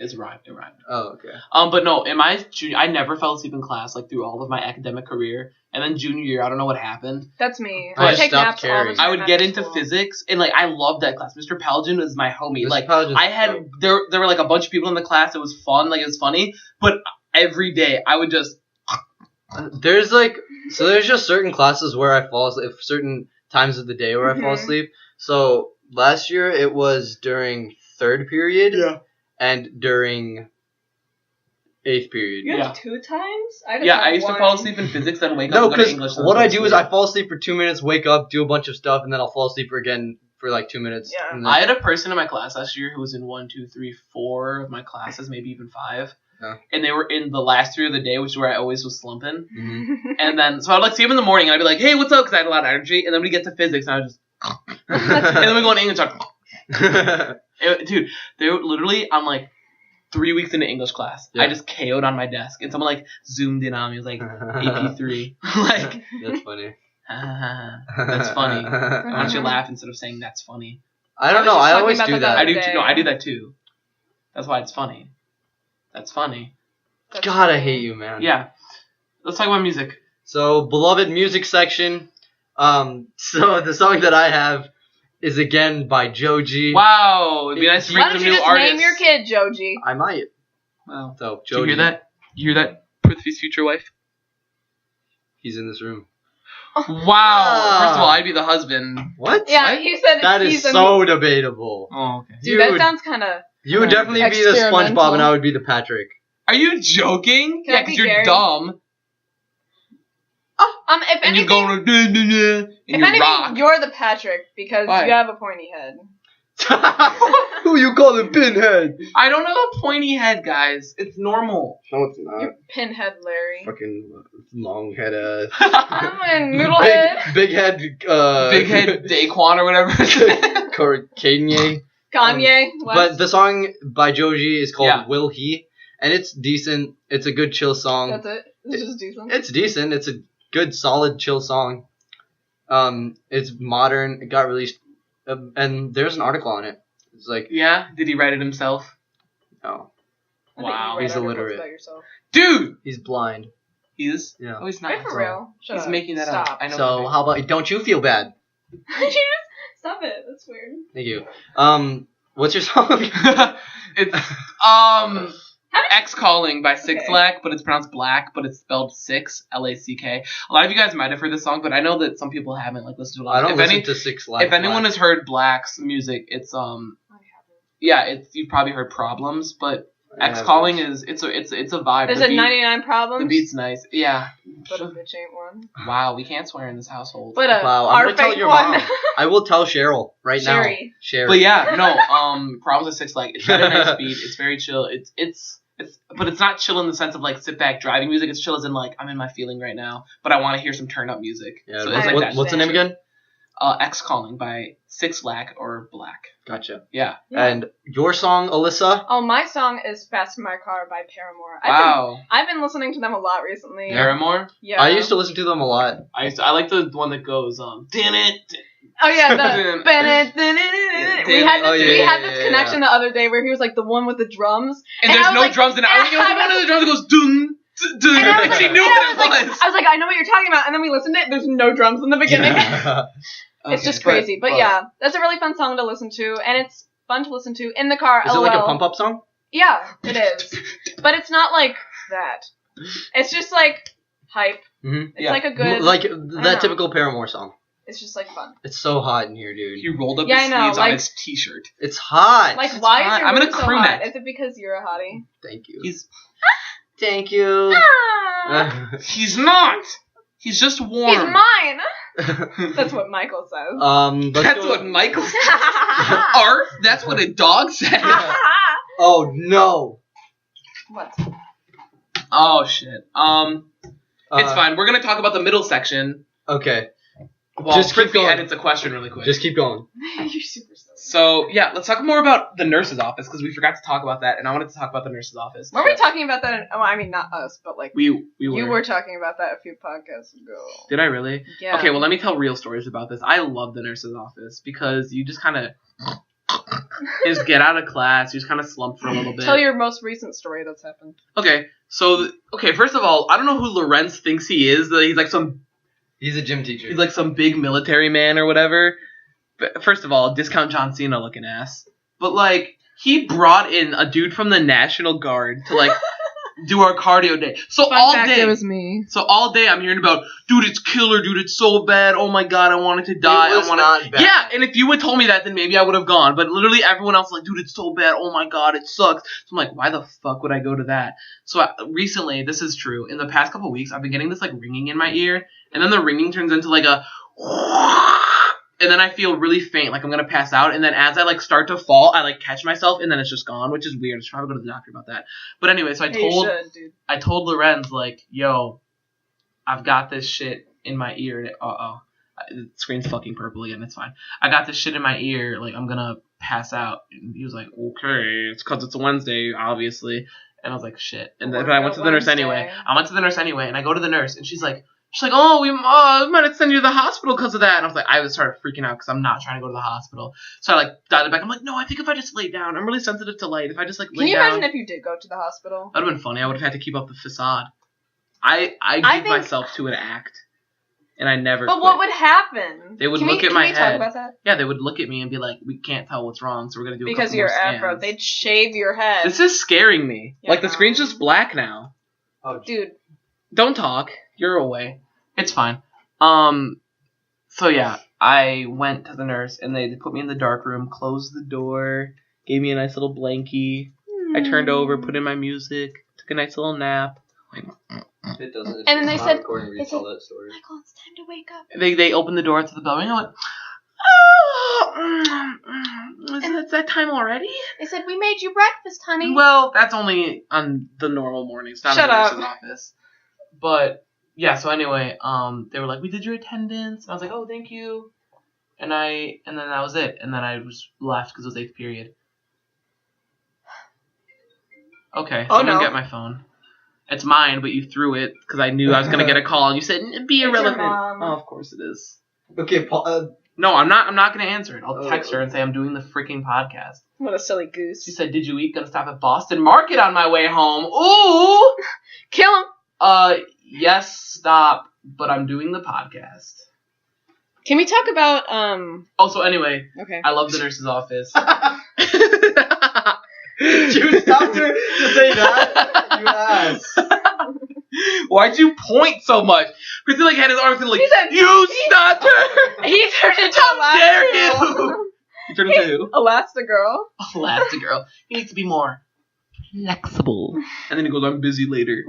It's rhymed. It rhymed. Oh, okay. But no, in my I never fell asleep in class like through all of my academic career, and then junior year I don't know what happened. That's me. I I take stopped naps all caring. the time I would after get into school. physics, and like I loved that class. Mr. Palgen was my homie. Mr. Like Palgen's I had dope. there were like a bunch of people in the class. It was fun. Like it was funny, but every day I would just. There's just certain classes where I fall asleep, certain times of the day where I fall asleep. So last year it was during third period. Yeah. and during 8th period. You have 2 times? I used to fall asleep in physics and wake up and go to English. No, because what I do is I fall asleep for 2 minutes, wake up, do a bunch of stuff, and then I'll fall asleep again for like 2 minutes. Yeah. And then... I had a person in my class last year who was in 1, 2, 3, 4 of my classes, maybe even 5. Yeah. And they were in the last 3 of the day, which is where I always was slumping. Mm-hmm. And then, so I'd like see him in the morning, and I'd be like, hey, what's up? Because I had a lot of energy. And then we get to physics, and I was just... and then we go into English, dude, they were literally, I'm like 3 weeks into English class. Yeah. I just KO'd on my desk, and someone like zoomed in on me. It was like AP3. Like, that's funny. That's funny. Why don't you laugh instead of saying that's funny? I don't know. I always do that. I do too. No, I do that too. That's why it's funny. That's funny. God, I hate you, man. Yeah. Let's talk about music. So, beloved music section. So the song that I have is again by Joji. Wow, it'd be nice to read some new artists. Why don't you just name your kid Joji? I might. Wow. So, Joji. Do you hear that? You hear that? Prithvi's future wife? He's in this room. Wow. First of all, I'd be the husband. What? Yeah, he said that is so debatable. Oh, okay. Dude, that sounds kind of. You would definitely be the SpongeBob, and I would be the Patrick. Are you joking? Yeah, because you're dumb. If anything, you're the Patrick because you have a pointy head. Who you calling Pinhead? I don't have a pointy head, guys. It's normal. No, it's not. You're Pinhead, Larry. Fucking long head. I'm a noodle head. Big head. Big head Daquan or whatever. Kanye. Kanye. But the song by Joji is called Will He, and it's decent. It's a good chill song. That's it. It's just decent. It's decent. It's a good, solid, chill song. It's modern. It got released, and there's an article on it. It's like, yeah, did he write it himself? No. Wow, he's illiterate. Dude, he's blind. He is? Yeah. Oh, he's not. Wait, for real. He's making that up. I know. So how about don't you feel bad? Stop it. That's weird. Thank you. What's your song? It's X Calling by Six Lack, but it's pronounced black, but it's spelled Six, L-A-C-K. A lot of you guys might have heard this song, but I know that some people haven't listened to a lot. I don't listen to Six Lack. If anyone has heard Black's music, it's you've probably heard Problems, but X Calling is it's a vibe. Is it 99 Problems? The beat's nice. Yeah. But a bitch ain't one. Wow, we can't swear in this household. But wow, I'm gonna tell your mom. I will tell Cheryl right now. Sherry. But yeah, no, Problems is Six Lack. It's got a nice beat. It's very chill. But it's not chill in the sense of like sit back driving music. It's chill as in like I'm in my feeling right now, but I want to hear some turn up music. Yeah. So what's the name again? X Calling by Six Lack or Black. Gotcha. Yeah. And your song, Alyssa? Oh, my song is Fast in My Car by Paramore. I've been listening to them a lot recently. Paramore? Yeah. I used to listen to them a lot. I like the one that goes Din it. Oh yeah, we had this connection the other day where he was like the one with the drums. And there's no drums in it. I was like, one of the drums that goes dun. And she knew what it was. I was like, I know what you're talking about. And then we listened to it. There's no drums in the beginning. It's just crazy. But yeah, that's a really fun song to listen to. And it's fun to listen to in the car. Is it like a pump-up song? Yeah, it is. But it's not like that. It's just like hype. Mm-hmm. It's like a good... Like that typical Paramore song. It's just like fun. It's so hot in here, dude. He rolled up his sleeves on his t-shirt. It's hot. Like, why is your room so hot? neck. Is it because you're a hottie? Thank you. Thank you. He's not. He's just warm. He's mine. That's what Michael says. That's what Michael says. Arf. That's what a dog says. Oh no. What? Oh shit. It's fine. We're gonna talk about the middle section. Okay. Well, just keep going. Edits a question really quick. Just keep going. You're super silly. So, yeah, let's talk more about the nurse's office, because we forgot to talk about that, and I wanted to talk about the nurse's office. Were we talking about that? I mean, not us, but like... We were. You were talking about that a few podcasts ago. Did I really? Yeah. Okay, well, let me tell real stories about this. I love the nurse's office, because you just kind of... just get out of class, you just kind of slump for a little bit. Tell your most recent story that's happened. Okay, so... first of all, I don't know who Lorenz thinks he is. He's like some... He's a gym teacher. He's like some big military man or whatever. But first of all, discount John Cena looking ass. But like, he brought in a dude from the National Guard to like do our cardio day. So Fun all fact, day, it was me. So all day I'm hearing about, dude, it's killer, dude, it's so bad. Oh my god, I wanted to die. It was not bad. Yeah, and if you had told me that, then maybe I would have gone. But literally everyone else was like, dude, it's so bad. Oh my god, it sucks. So I'm like, why the fuck would I go to that? So recently, this is true. In the past couple weeks, I've been getting this like ringing in my ear, and then the ringing turns into like a. And then I feel really faint, like I'm gonna pass out. And then as I like start to fall, I like catch myself, and then it's just gone, which is weird. I should probably go to the doctor about that. But anyway, so I told Lorenz like, yo, I've got this shit in my ear. The screen's fucking purple again. It's fine. I got this shit in my ear. Like I'm gonna pass out. And he was like, okay, it's because it's a Wednesday, obviously. And I was like, shit. And then but I went to the nurse anyway. And I go to the nurse, and she's like, oh, we might have to send you to the hospital because of that. And I was like, I started freaking out because I'm not trying to go to the hospital. So I like dialed it back. I'm like, no, I think if I just lay down, I'm really sensitive to light. If I just like lay down. Can you imagine if you did go to the hospital? That would have been funny. I would have had to keep up the facade. I give myself to an act, and I never. But quit. What would happen? They would look at my head. Can we talk about that? Yeah, they would look at me and be like, we can't tell what's wrong, so we're gonna do because you're Afro. They'd shave your head. This is scaring me. Yeah, like the screen's just black now. Oh, dude. Don't talk. You're away. It's fine. So yeah, I went to the nurse and they put me in the dark room, closed the door, gave me a nice little blankie. I turned over, put in my music, took a nice little nap. It doesn't. And then they said, Michael, it's time to wake up. They opened the door to the building. I went, is that time already? They said, we made you breakfast, honey. Well, that's only on the normal mornings, not in the nurse's office. But yeah, so anyway, they were like, we did your attendance. And I was like, oh, thank you. And then that was it. And then I was left because it was 8th period. Okay, so I'm going to get my phone. It's mine, but you threw it because I knew I was going to get a call. And you said, be irrelevant. Oh, of course it is. Okay, Paul. No, I'm not going to answer it. I'll text her and say I'm doing the freaking podcast. What a silly goose. She said, did you eat? Gonna stop at Boston Market on my way home. Ooh! Kill him. Yes, stop. But I'm doing the podcast. Can we talk about, Also, anyway. Okay. I love the nurse's office. You stopped her to say that? You ass. Why'd you point so much? Because he like had his arms and like, you stopped her! He turned into How dare you! He turned into who? Elastigirl. Elastigirl. He needs to be more flexible. And then he goes, I'm busy later. You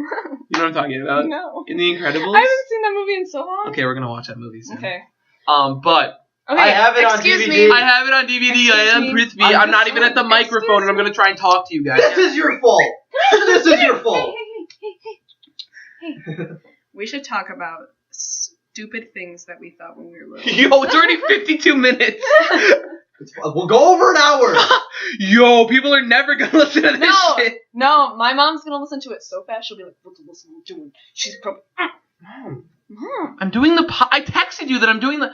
know what I'm talking about? No. In The Incredibles? I haven't seen that movie in so long. Okay, we're gonna watch that movie soon. Okay. But... Okay, I have it on DVD. I have it on DVD. I am Prithvi. I'm not even at the microphone, and I'm gonna try and talk to you guys. This is your fault. This is your fault. Hey. We should talk about stupid things that we thought when we were little. Yo, it's already 52 minutes. We'll go over an hour. Yo, people are never gonna listen to this shit. No, my mom's gonna listen to it so fast she'll be like, "What the listen we're doing?" She's probably. Mom, I'm doing the. I texted you that I'm doing the.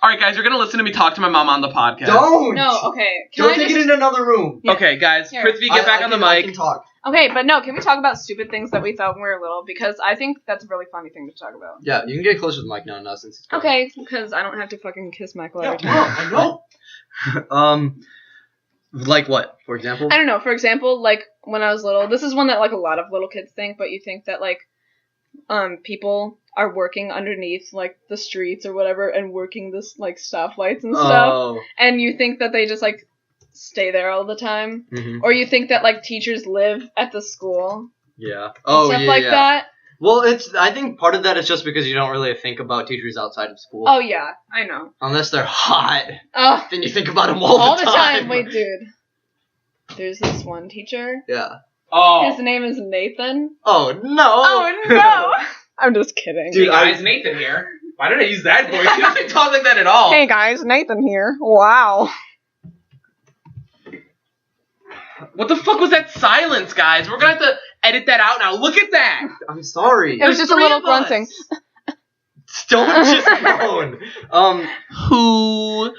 All right, guys, you're gonna listen to me talk to my mom on the podcast. Don't. No, okay. Don't take it in another room. Yeah. Okay, guys, Prithvi, get back on the mic. I can talk. Okay, but no, can we talk about stupid things that we thought when we were little? Because I think that's a really funny thing to talk about. Yeah, you can get closer to the mic now, since it's going. Okay, because I don't have to fucking kiss Michael every time. I know. Like what, for example? I don't know. For example, like when I was little, this is one that like a lot of little kids think, but you think that like people are working underneath like the streets or whatever and working this like stoplights and stuff, and you think that they just like stay there all the time, or you think that like teachers live at the school, stuff like that. Well, I think part of that is just because you don't really think about teachers outside of school. Oh yeah, I know. Unless they're hot, then you think about them all the time. Wait, dude, there's this one teacher. Yeah. Oh. His name is Nathan. Oh no. Oh no. I'm just kidding. Dude, hey guys, Nathan here. Why did I use that voice? You don't talk like that at all. Hey guys, Nathan here. Wow. What the fuck was that silence, guys? We're gonna have to edit that out now. Look at that. I'm sorry. It was just a little grunting. Don't just moan. Who?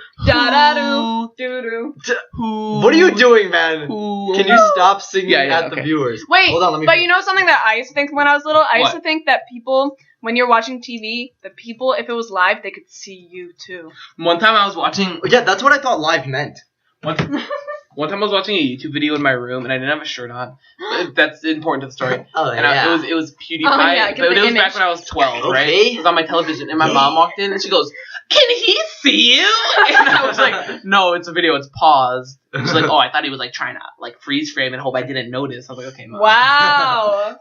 Who? What are you doing, man? Can you stop singing at the viewers? Wait, hold on, let me. But you know something that I used to think when I was little? I used to think that people, when you're watching TV, the people, if it was live, they could see you too. One time I was watching. Yeah, that's what I thought live meant. One time I was watching a YouTube video in my room and I didn't have a shirt on. That's important to the story. Oh, and yeah. It was PewDiePie. But it was back when I was 12, right? It was on my television. And my mom walked in and she goes, "Can he see you?" And I was like, "No, it's a video. It's paused." She's like, "Oh, I thought he was like trying to like freeze frame and hope I didn't notice." I was like, "Okay, Mom." Wow.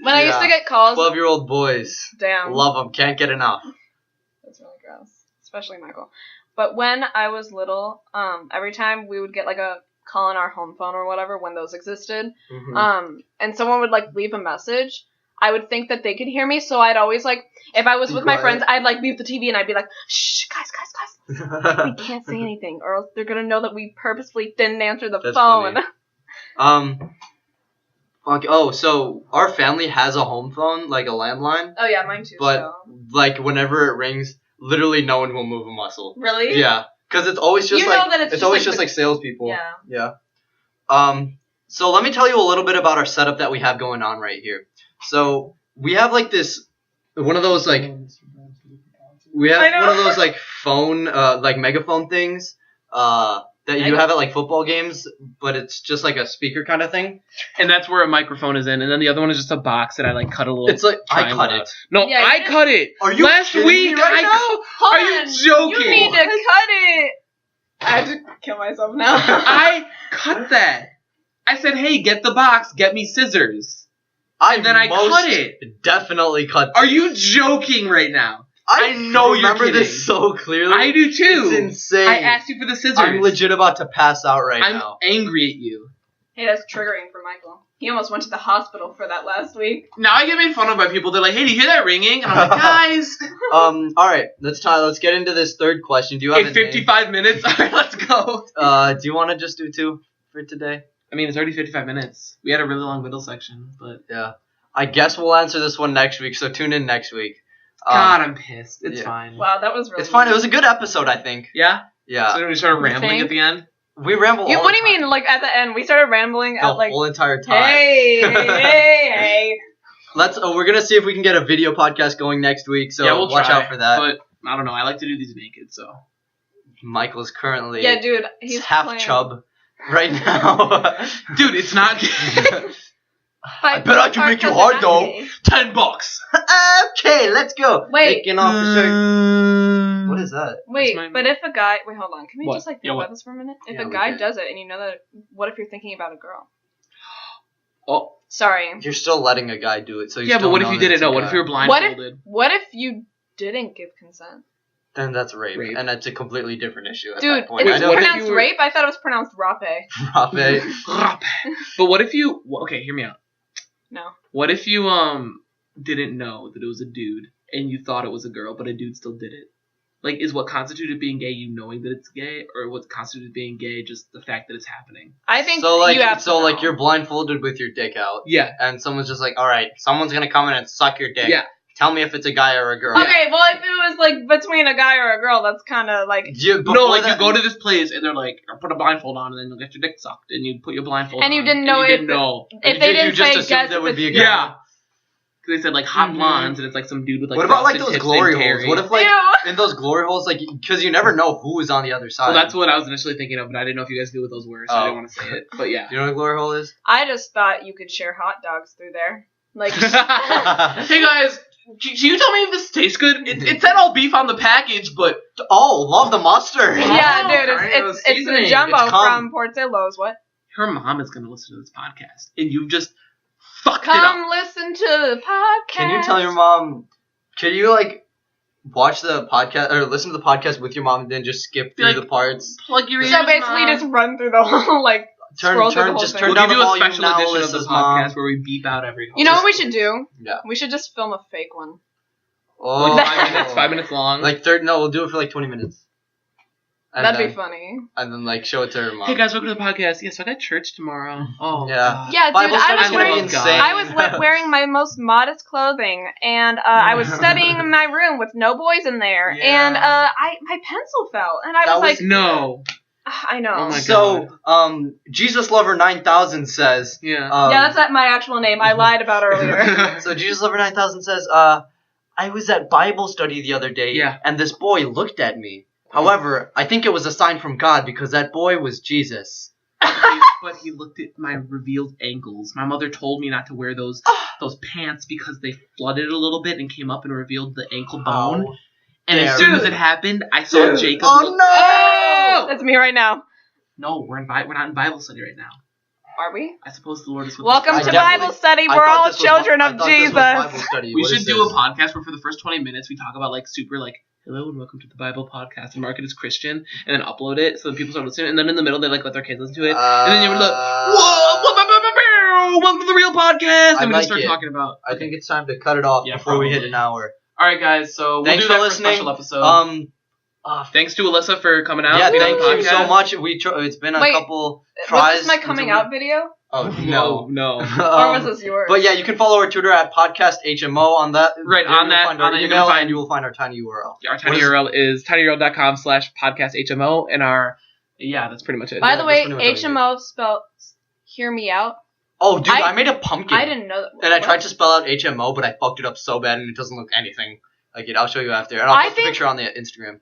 When I used to get calls. 12-year-old boys. Damn. Love them. Can't get enough. That's really gross. Especially Michael. But when I was little, every time we would get like a call on our home phone or whatever, when those existed, and someone would like leave a message, I would think that they could hear me, so I'd always like, if I was with my friends, I'd like mute the TV and I'd be like, "Shh, guys, we can't say anything, or else they're gonna know that we purposefully didn't answer the phone." Oh, so our family has a home phone, like a landline. Oh yeah, mine too. But like whenever it rings, literally no one will move a muscle. Really? Yeah, because it's always just it's always just like salespeople. Yeah. Yeah. So let me tell you a little bit about our setup that we have going on right here. So we have like this, one of those like, we have one of those like phone, like megaphone things, that you have at like football games, but it's just like a speaker kind of thing. And that's where a microphone is in, and then the other one is just a box that I like cut a little. It's like I cut it. No, yeah, I cut it. Are you last week? Right now? Are you joking? You need to cut it. I have to kill myself now. I cut that. I said, "Hey, get the box. Get me scissors." And then I cut it. Definitely cut. Are you joking right now? I know you remember this so clearly. I do too. It's insane. I asked you for the scissors. I'm legit about to pass out now. I'm angry at you. Hey, that's triggering for Michael. He almost went to the hospital for that last week. Now I get made fun of by people. They're like, "Hey, do you hear that ringing?" And I'm like, "Guys." All right. Let's get into this third question. Do you have in 55 minutes? All right, let's go. Do you want to just do 2 for today? I mean, it's already 55 minutes. We had a really long middle section, but yeah. I guess we'll answer this one next week. So tune in next week. God, I'm pissed. It's fine. Wow, that was really. It's fine. It was a good episode, I think. Yeah. Yeah. So we started rambling at the end. We ramble. What do you mean? Like at the end, we started rambling the whole entire time. Hey. We're gonna see if we can get a video podcast going next week. So we'll watch try, out for that. But I don't know. I like to do these naked, so. Michael's currently. Yeah, dude. He's half playing. chub right now. Dude, it's not. I bet I can make you hard though. $10. Okay, let's go. Wait. Taking off the shirt. What is that? Wait, but if a guy, hold on. Can we what? just like think about this for a minute? If a guy does it and you know that, what if you're thinking about a girl? Oh. Sorry. You're still letting a guy do it, so you but what if you didn't know? What if you were blindfolded? What if you didn't give consent? Then that's rape. And that's a completely different issue at Dude, that point. it's pronounced rape? I thought it was pronounced rape. Rape. But what if you... Okay, hear me out. No. What if you didn't know that it was a dude and you thought it was a girl, but a dude still did it? Like, is what constituted being gay you knowing that it's gay, or what constituted being gay just the fact that it's happening? I think so. Like, you have to know. Like you're blindfolded with your dick out. Yeah. And someone's just like, all right, someone's gonna come in and suck your dick. Yeah. Tell me if it's a guy or a girl. Okay, well, if it was like between a guy or a girl, that's kind of like. You go to this place and they're like, put a blindfold on, and then you'll get your dick sucked, and you put your blindfold on. And you didn't know if they didn't say just guess that would be a girl. Yeah. Because they said like hot blondes, and it's like some dude with like. What about like those glory holes? What if like in those glory holes, like because you never know who is on the other side. Well, that's what I was initially thinking of, but I didn't know if you guys knew what those were, so I didn't want to say it. But yeah. Do you know what a glory hole is? I just thought you could share hot dogs through there. Like. Hey guys. Can you tell me if this tastes good? It said all beef on the package, but love the mustard. Yeah, dude, it's the jumbo from Portillo's. What? Her mom is gonna listen to this podcast, and you just fucked it up. Come listen to the podcast. Can you tell your mom? Can you like watch the podcast or listen to the podcast with your mom and then just skip through the parts? Plug your ears. So basically, just run through the whole like. Turn down we'll the give you a special edition of the podcast where we beep out every. You know what we should do? Yeah. We should just film a fake one. Oh, 5 minutes long. Like we'll do it for like 20 minutes. And that'd be funny. And then like show it to her mom. Hey guys, welcome to the podcast. Yeah, so I got church tomorrow. Oh yeah. Yeah, dude, I was insane. wearing my most modest clothing, and I was studying in my room with no boys in there, and my pencil fell, and I was like, no. I know. Oh my God. So, Jesus Lover 9000 says, yeah, that's my actual name. I lied about earlier. So Jesus Lover 9000 says, I was at Bible study the other day, and this boy looked at me. However, I think it was a sign from God because that boy was Jesus. But he looked at my revealed ankles. My mother told me not to wear those pants because they flooded a little bit and came up and revealed the ankle bone. Oh, and as soon as it happened, I saw Jacob. Oh no! That's me right now. No, we're not in Bible study right now. Are we? I suppose the Lord is with Welcome us. to Bible study. We're all children of Jesus. We should do a podcast where for the first 20 minutes we talk about like super like, hello and welcome to the Bible podcast, and mark it as Christian, and then upload it so that people start listening, and then in the middle they like let their kids listen to it, and then you would look, whoa, welcome to the real podcast, and we just start talking about. I think it's time to cut it off before we hit an hour. All right, guys. So we'll do that for a special episode. Thanks to Alyssa for coming out. Yeah, thank you so much. It's been a couple tries. Was this my coming out video? Oh no. Or was this yours? But yeah, you can follow our Twitter at podcasthmo on that. Right, on that email, and you will find our tiny URL. Our tiny URL is tinyurl.com/podcasthmo, and that's pretty much it. By the way, HMO spelled hear me out. Oh, dude, I made a pumpkin. I didn't know that. And I tried to spell out HMO, but I fucked it up so bad, and it doesn't look anything like it. I'll show you after. And I'll post a picture on the Instagram.